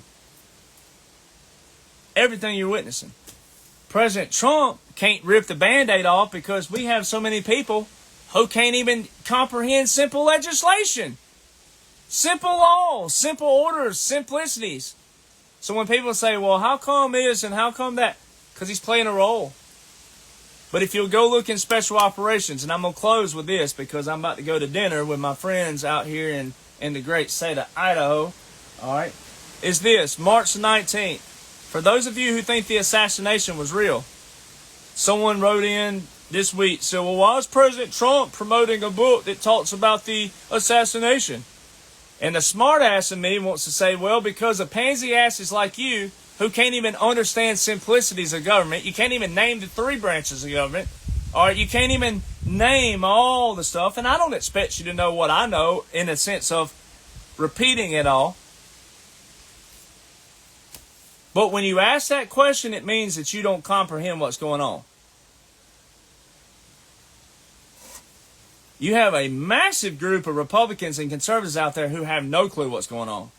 [SPEAKER 1] Everything you're witnessing. President Trump can't rip the Band-Aid off because we have so many people who can't even comprehend simple legislation. Simple laws, simple orders, simplicities. So when people say, well, how come this and how come that? Because he's playing a role. But if you'll go look in special operations, and I'm going to close with this because I'm about to go to dinner with my friends out here in the great state of Idaho, all right, is this, March 19th. For those of you who think the assassination was real, someone wrote in this week, said, well, why is President Trump promoting a book that talks about the assassination? And the smart ass in me wants to say, well, because of pansy asses like you who can't even understand simplicities of government, you can't even name the 3 branches of government, all right, you can't even name all the stuff, and I don't expect you to know what I know in a sense of repeating it all. But when you ask that question, it means that you don't comprehend what's going on. You have a massive group of Republicans and conservatives out there who have no clue what's going on.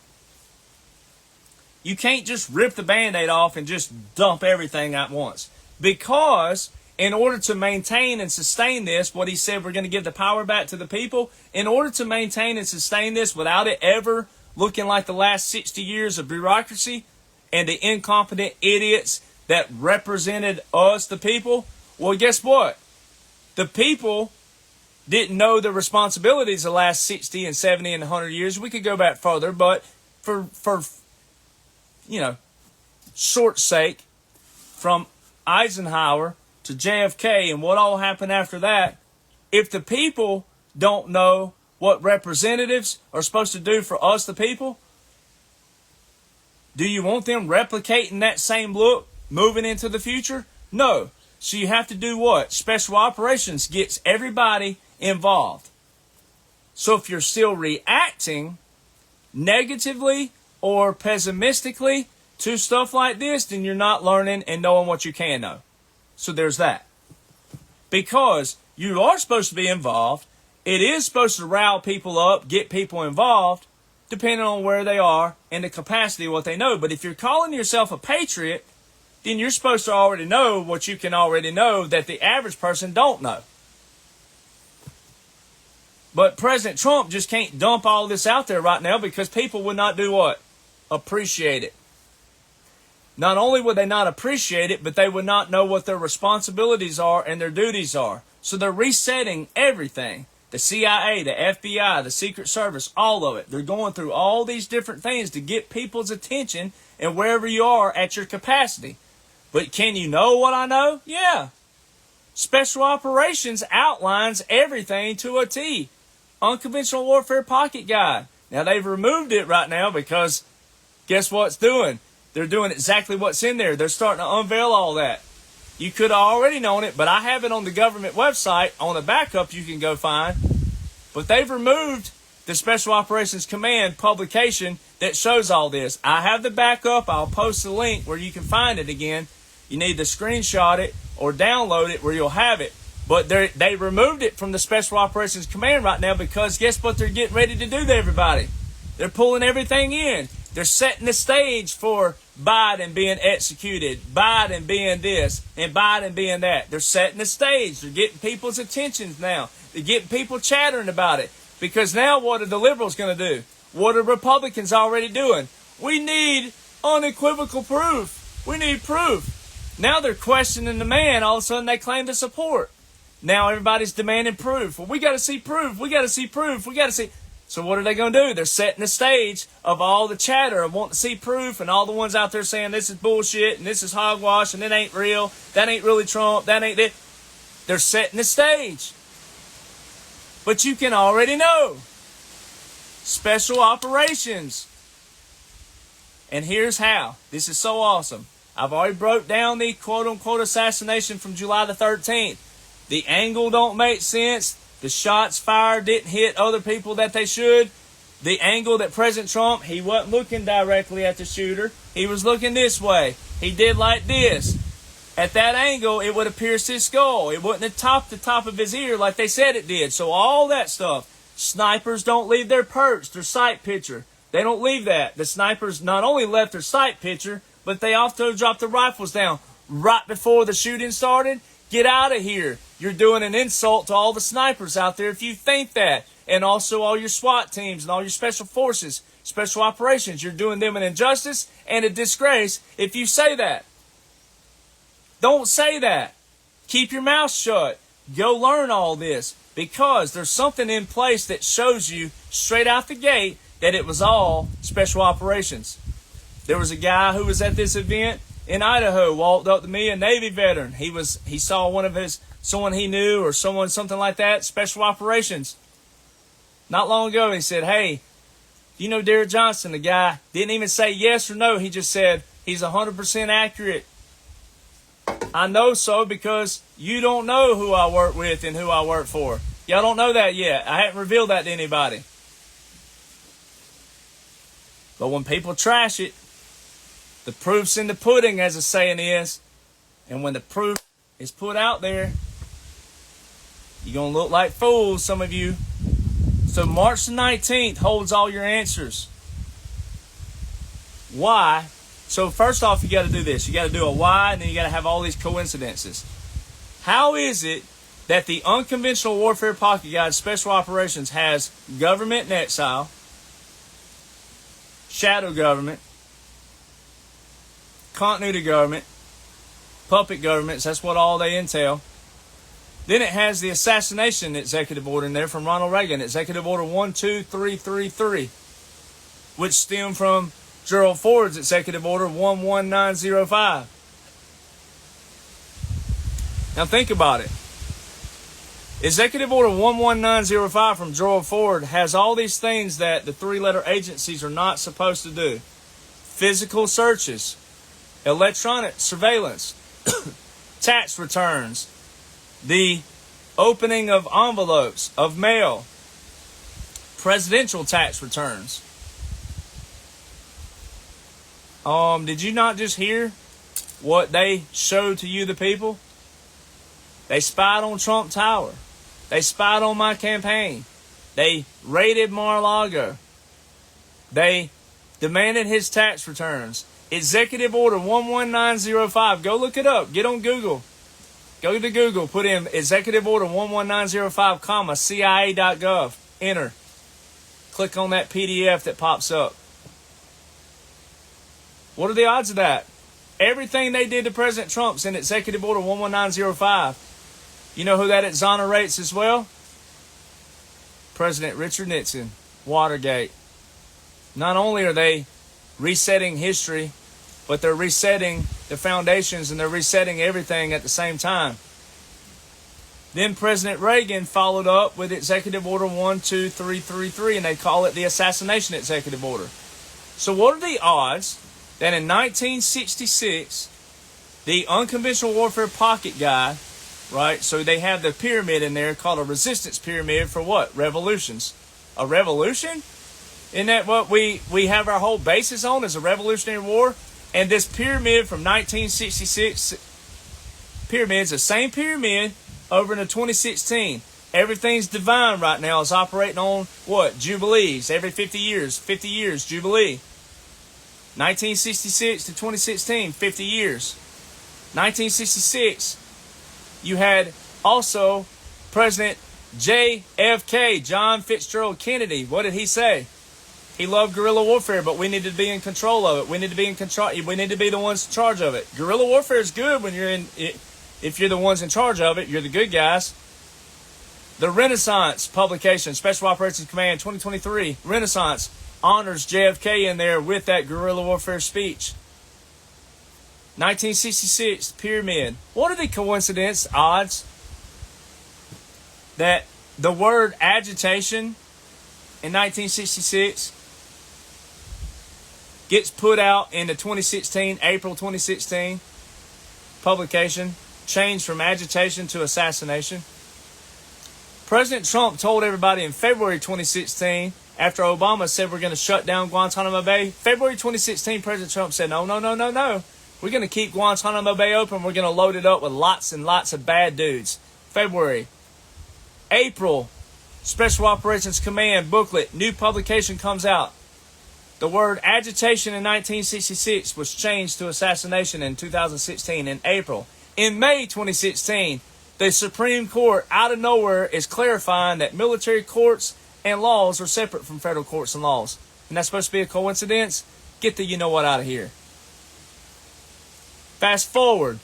[SPEAKER 1] You can't just rip the Band-Aid off and just dump everything at once. Because in order to maintain and sustain this, what he said, we're going to give the power back to the people. In order to maintain and sustain this without it ever looking like the last 60 years of bureaucracy and the incompetent idiots that represented us, the people, well, guess what? The people didn't know the responsibilities of the last 60 and 70 and 100 years. We could go back further, but for short sake, from Eisenhower to JFK and what all happened after that, if the people don't know what representatives are supposed to do for us, the people, do you want them replicating that same look moving into the future? No. So you have to do what? Special operations gets everybody involved. So if you're still reacting negatively or pessimistically to stuff like this, then you're not learning and knowing what you can know. So there's that. Because you are supposed to be involved. It is supposed to rile people up, get people involved, depending on where they are and the capacity of what they know. But if you're calling yourself a patriot, then you're supposed to already know what you can already know that the average person don't know. But President Trump just can't dump all this out there right now because people would not do what? Appreciate it. Not only would they not appreciate it, but they would not know what their responsibilities are and their duties are. So they're resetting everything. The CIA, the FBI, the Secret Service, all of it. They're going through all these different things to get people's attention and wherever you are at your capacity. But can you know what I know? Yeah. Special Operations outlines everything to a T. Unconventional Warfare Pocket Guide. Now they've removed it right now because guess what it's doing? They're doing exactly what's in there. They're starting to unveil all that. You could have already known it, but I have it on the government website on a backup you can go find. But they've removed the Special Operations Command publication that shows all this. I have the backup. I'll post the link where you can find it again. You need to screenshot it or download it where you'll have it. But they removed it from the Special Operations Command right now because guess what they're getting ready to do to everybody? They're pulling everything in. They're setting the stage for Biden being executed, Biden being this, and Biden being that. They're setting the stage. They're getting people's attentions now. They're getting people chattering about it. Because now what are the liberals going to do? What are Republicans already doing? We need unequivocal proof. We need proof. Now they're questioning the man. All of a sudden they claim to support. Now everybody's demanding proof. Well, we got to see proof. We got to see proof. We got to see. So what are they going to do? They're setting the stage of all the chatter of wanting to see proof and all the ones out there saying this is bullshit and this is hogwash and it ain't real. That ain't really Trump. That ain't it. They're setting the stage. But you can already know. Special operations. And here's how. This is so awesome. I've already broke down the quote-unquote assassination from July the 13th. The angle don't make sense. The shots fired didn't hit other people that they should. The angle that President Trump, he wasn't looking directly at the shooter. He was looking this way. He did like this. At that angle, it would have pierced his skull. It wouldn't have topped the top of his ear like they said it did. So all that stuff. Snipers don't leave their perch, their sight picture. They don't leave that. The snipers not only left their sight picture, but they also dropped the rifles down right before the shooting started. Get out of here. You're doing an insult to all the snipers out there if you think that. And also all your SWAT teams and all your special forces, special operations. You're doing them an injustice and a disgrace if you say that. Don't say that. Keep your mouth shut. Go learn all this because there's something in place that shows you straight out the gate that it was all special operations. There was a guy who was at this event in Idaho, walked up to me, a Navy veteran. He saw someone he knew or something like that, special operations. Not long ago, he said, hey, you know Derek Jonhson, the guy didn't even say yes or no. He just said, he's 100% accurate. I know so because you don't know who I work with and who I work for. Y'all don't know that yet. I haven't revealed that to anybody. But when people trash it, the proof's in the pudding, as the saying is. And when the proof is put out there, you're going to look like fools, some of you. So March the 19th holds all your answers. Why? So first off, you got to do this. You got to do a why, and then you got to have all these coincidences. How is it that the Unconventional Warfare Pocket Guide Special Operations has government in exile, shadow government, continuity government, puppet governments, that's what all they entail. Then it has the assassination executive order in there from Ronald Reagan, Executive Order 12333, which stemmed from Gerald Ford's Executive Order 11905. Now think about it. Executive Order 11905 from Gerald Ford has all these things that the three-letter agencies are not supposed to do. Physical searches, electronic surveillance, tax returns, the opening of envelopes, of mail, presidential tax returns. Did you not just hear what they showed to you, the people? They spied on Trump Tower. They spied on my campaign. They raided Mar-a-Lago. They demanded his tax returns. Executive Order 11905. Go look it up. Get on Google. Go to Google. Put in Executive Order 11905, CIA.gov. Enter. Click on that PDF that pops up. What are the odds of that? Everything they did to President Trump's in Executive Order 11905. You know who that exonerates as well? President Richard Nixon. Watergate. Not only are they resetting history, but they're resetting the foundations and they're resetting everything at the same time. Then President Reagan followed up with Executive Order 12333, and they call it the Assassination Executive Order. So what are the odds that in 1966, the Unconventional Warfare Pocket Guide, right? So they have the pyramid in there called a resistance pyramid for what? Revolutions. A revolution? Isn't that what we have our whole basis on, is a Revolutionary War? And this pyramid from 1966, pyramid's the same pyramid over into 2016. Everything's divine right now. It's operating on what? Jubilees. Every 50 years, Jubilee. 1966 to 2016, 50 years. 1966, you had also President JFK, John Fitzgerald Kennedy. What did he say? He loved guerrilla warfare, but we need to be in control of it. We need to be in control. We need to be the ones in charge of it. Guerrilla warfare is good when you're in it. If you're the ones in charge of it, you're the good guys. The Renaissance publication, Special Operations Command 2023, Renaissance, honors JFK in there with that guerrilla warfare speech. 1966, Pyramid. What are the coincidence odds that the word agitation in 1966 gets put out in the 2016, April 2016 publication, changed from agitation to assassination? President Trump told everybody in February 2016, after Obama said we're going to shut down Guantanamo Bay, February 2016, President Trump said, no. We're going to keep Guantanamo Bay open. We're going to load it up with lots and lots of bad dudes. February. April, Special Operations Command booklet, new publication comes out. The word agitation in 1966 was changed to assassination in 2016 in April. In May 2016, the Supreme Court, out of nowhere, is clarifying that military courts and laws are separate from federal courts and laws. And that's supposed to be a coincidence? Get the you-know-what out of here. Fast forward.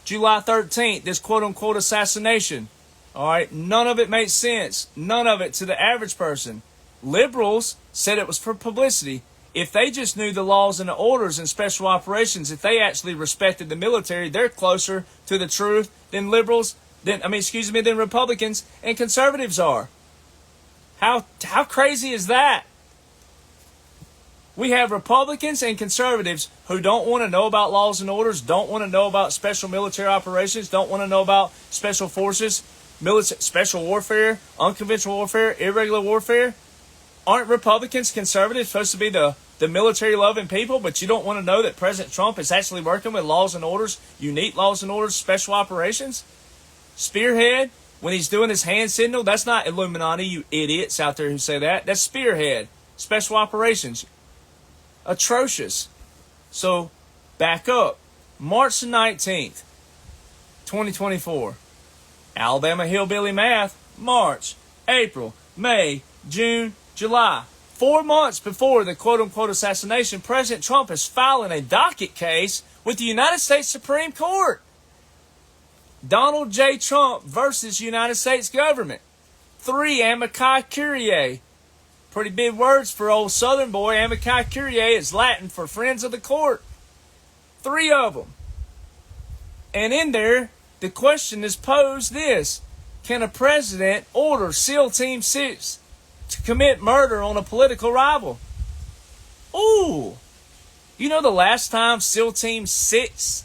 [SPEAKER 1] July 13th, this quote-unquote assassination. All right, none of it makes sense. None of it to the average person. Liberals said it was for publicity. If they just knew the laws and the orders and special operations, if they actually respected the military, they're closer to the truth than than Republicans and conservatives are. How crazy is that? We have Republicans and conservatives who don't want to know about laws and orders, don't want to know about special military operations, don't want to know about special forces, special warfare, unconventional warfare, irregular warfare. Aren't Republicans, conservatives supposed to be the military-loving people, but you don't want to know that President Trump is actually working with laws and orders, unique laws and orders, special operations? Spearhead, when he's doing his hand signal, that's not Illuminati, you idiots out there who say that. That's Spearhead, special operations. Atrocious. So, back up. March the 19th, 2024. Alabama Hillbilly Math, March, April, May, June, July. 4 months before the quote-unquote assassination, President Trump is filing a docket case with the United States Supreme Court. Donald J. Trump versus United States government. 3 amici curiae. Pretty big words for old Southern boy. Amici curiae is Latin for friends of the court. 3 of them. And in there, the question is posed this. Can a president order SEAL Team 6 to commit murder on a political rival? Ooh. You know the last time SEAL Team 6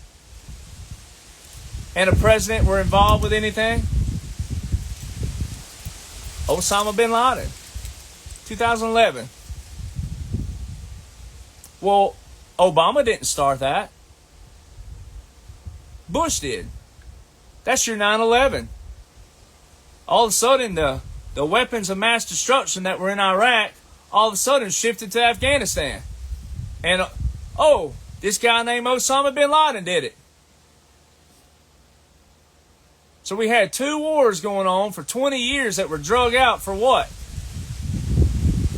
[SPEAKER 1] and a president were involved with anything? Osama bin Laden. 2011. Well, Obama didn't start that. Bush did. That's your 9/11. All of a sudden, the weapons of mass destruction that were in Iraq, all of a sudden shifted to Afghanistan. And, this guy named Osama bin Laden did it. So we had 2 wars going on for 20 years that were drug out for what?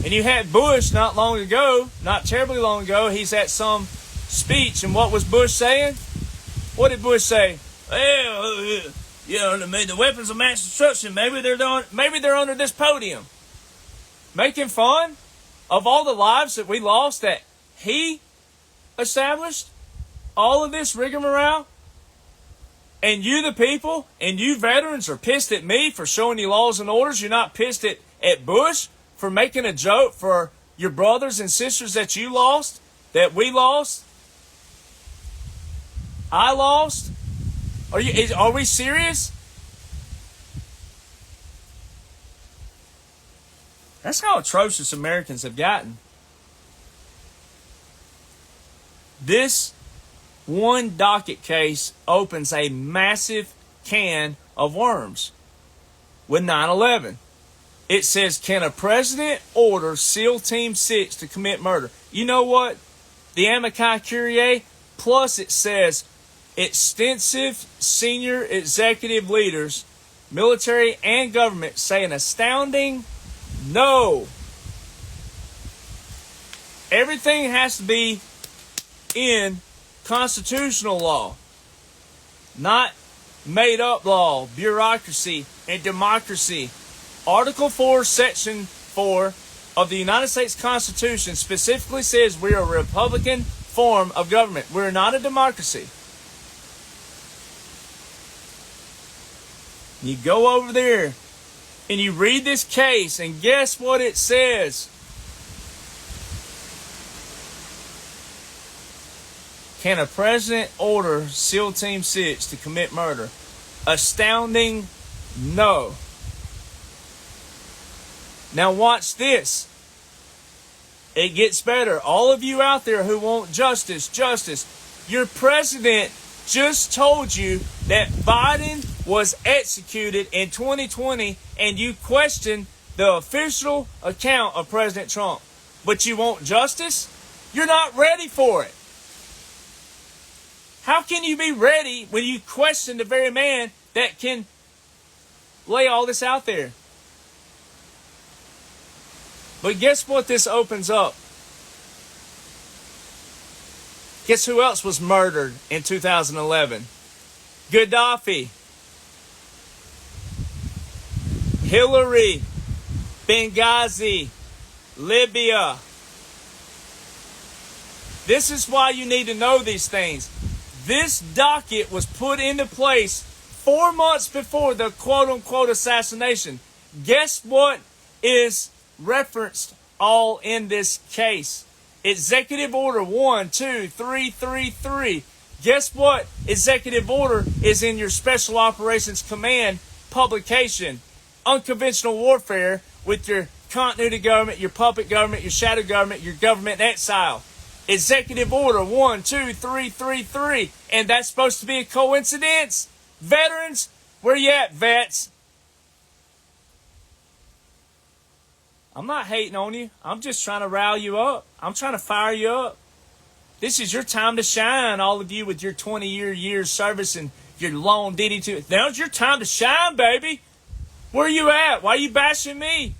[SPEAKER 1] And you had Bush not long ago, not terribly long ago, he's at some speech, and what was Bush saying? What did Bush say? Well, the weapons of mass destruction, maybe they're under this podium. Making fun of all the lives that we lost that he established? All of this rigmarole? And you, the people, and you veterans are pissed at me for showing you laws and orders. You're not pissed at Bush for making a joke for your brothers and sisters that you lost, that we lost, I lost. Are we serious? That's how atrocious Americans have gotten. This one docket case opens a massive can of worms with 9/11. It says, can a president order SEAL Team 6 to commit murder? You know what? The amici curiae, plus it says, extensive senior executive leaders, military and government, say an astounding no. Everything has to be in constitutional law, not made up law, bureaucracy, and democracy. Article 4, Section 4 of the United States Constitution specifically says we are a Republican form of government. We're not a democracy. You go over there and you read this case, and guess what it says? Can a president order SEAL Team 6 to commit murder? Astounding no. Now watch this. It gets better. All of you out there who want justice, your president just told you that Biden was executed in 2020, and you question the official account of President Trump. But you want justice? You're not ready for it. How can you be ready when you question the very man that can lay all this out there? But guess what this opens up? Guess who else was murdered in 2011? Gaddafi, Hillary, Benghazi, Libya. This is why you need to know these things. This docket was put into place 4 months before the quote-unquote assassination. Guess what is referenced all in this case? Executive Order 12333. Guess what executive order is in your Special Operations Command publication? Unconventional warfare with your continuity government, your puppet government, your shadow government, your government in exile. Executive Order 12333. And that's supposed to be a coincidence? Veterans, where you at, vets? I'm not hating on you. I'm just trying to rile you up. I'm trying to fire you up. This is your time to shine, all of you with your 20-year service and your long DD2. Now's your time to shine, baby. Where you at? Why are you bashing me?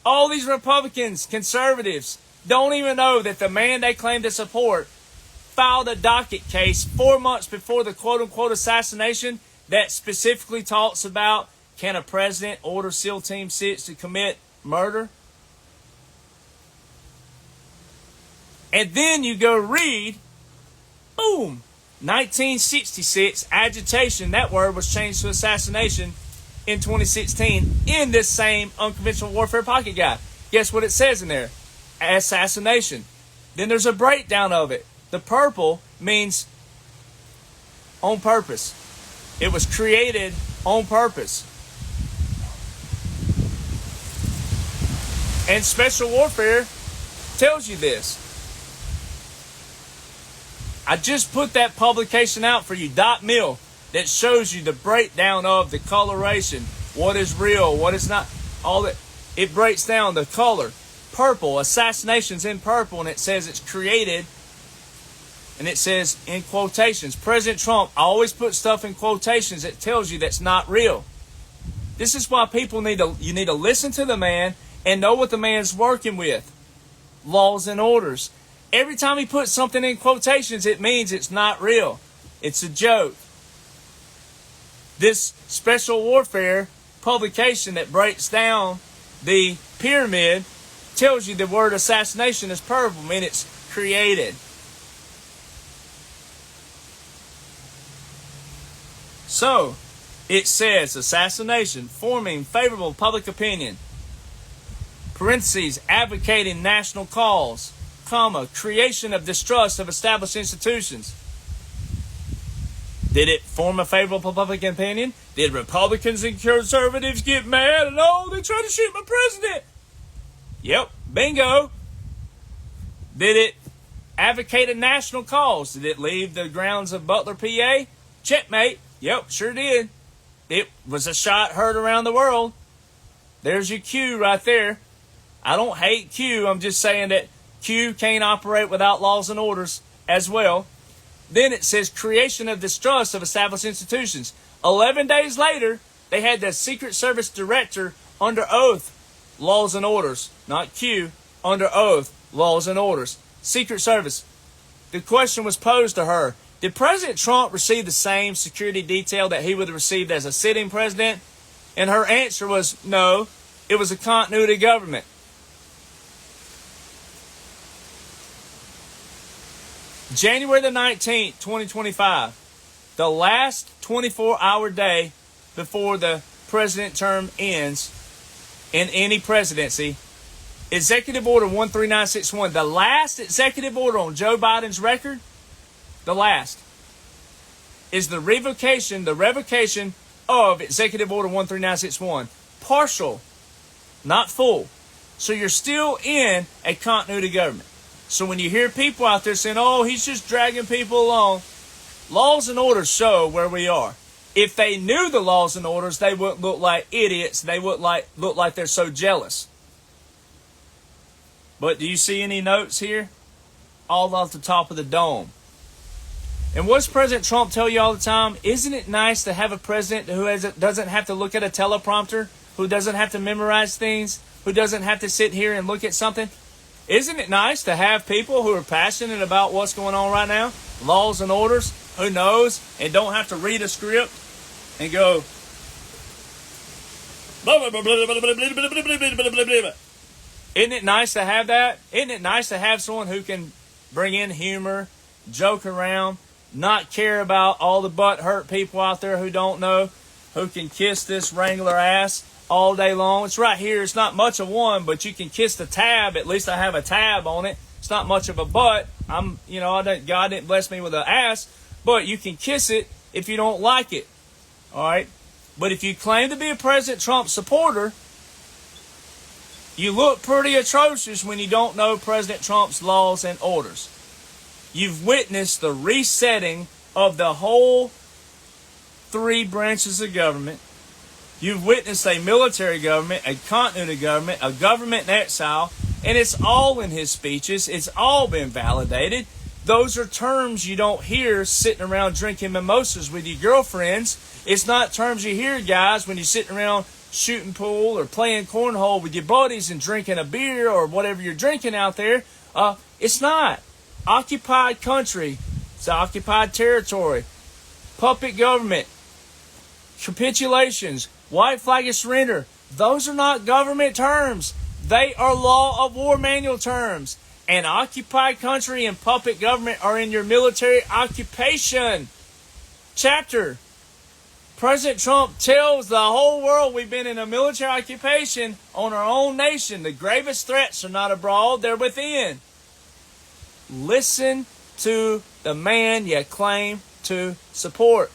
[SPEAKER 1] All these Republicans, conservatives, don't even know that the man they claim to support filed a docket case 4 months before the quote-unquote assassination that specifically talks about, can a president order SEAL Team 6 to commit murder? And then you go read, boom, 1966, agitation. That word was changed to assassination in 2016 in this same unconventional warfare pocket guide. Guess what it says in there? Assassination. Then there's a breakdown of it. The purple means on purpose. It was created on purpose. And special warfare tells you this. I just put that publication out for you, .mil, that shows you the breakdown of the coloration, what is real, what is not, all that. It breaks down the color. Purple, assassinations in purple, and it says it's created, and it says in quotations. President Trump always puts stuff in quotations that tells you that's not real. This is why people need to listen to the man and know what the man's working with. Laws and orders. Every time he puts something in quotations, it means it's not real. It's a joke. This special warfare publication that breaks down the pyramid tells you the word assassination is purple, meaning it's created. So, it says assassination, forming favorable public opinion, parentheses, advocating national cause, comma, creation of distrust of established institutions. Did it form a favorable public opinion? Did Republicans and conservatives get mad and, oh, they tried to shoot my president? Yep, bingo. Did it advocate a national cause? Did it leave the grounds of Butler, PA? Checkmate. Yep, sure did. it was a shot heard around the world. There's your Q right there. I don't hate Q. I'm just saying that Q can't operate without laws and orders as well. Then it says creation of distrust of established institutions. 11 days later, they had the Secret Service director under oath, laws and orders. Not Q, under oath, laws and orders. Secret Service. The question was posed to her, did President Trump receive the same security detail that he would have received as a sitting president? And her answer was no, it was a continuity government. January the 19th, 2025, the last 24-hour day before the president term ends in any presidency, Executive Order 13961, the last executive order on Joe Biden's record, the last, is the revocation of Executive Order 13961. Partial, not full. So you're still in a continuity government. So when you hear people out there saying, oh, he's just dragging people along, laws and orders show where we are. If they knew the laws and orders, they wouldn't look like idiots. They wouldn't look like they're so jealous. But do you see any notes here? All off the top of the dome. And what does President Trump tell you all the time? Isn't it nice to have a president who doesn't have to look at a teleprompter, who doesn't have to memorize things, who doesn't have to sit here and look at something? Isn't it nice to have people who are passionate about what's going on right now? Laws and orders, who knows, and don't have to read a script and go, isn't it nice to have that? Isn't it nice to have someone who can bring in humor, joke around, not care about all the butt-hurt people out there who don't know, who can kiss this Wrangler ass all day long? It's right here. It's not much of one, but you can kiss the tab. At least I have a tab on it. It's not much of a butt. God didn't bless me with an ass, but you can kiss it if you don't like it. All right? But if you claim to be a President Trump supporter, you look pretty atrocious when you don't know President Trump's laws and orders. You've witnessed the resetting of the whole three branches of government. You've witnessed a military government, a continuity government, a government in exile, and it's all in his speeches. It's all been validated. Those are terms you don't hear sitting around drinking mimosas with your girlfriends. It's not terms you hear, guys, when you're sitting around shooting pool or playing cornhole with your buddies and drinking a beer or whatever you're drinking out there. It's not. Occupied country. It's occupied territory. Puppet government. Capitulations. White flag of surrender. Those are not government terms. They are law of war manual terms. And occupied country and puppet government are in your military occupation chapter. President Trump tells the whole world we've been in a military occupation on our own nation. The gravest threats are not abroad, they're within. Listen to the man you claim to support.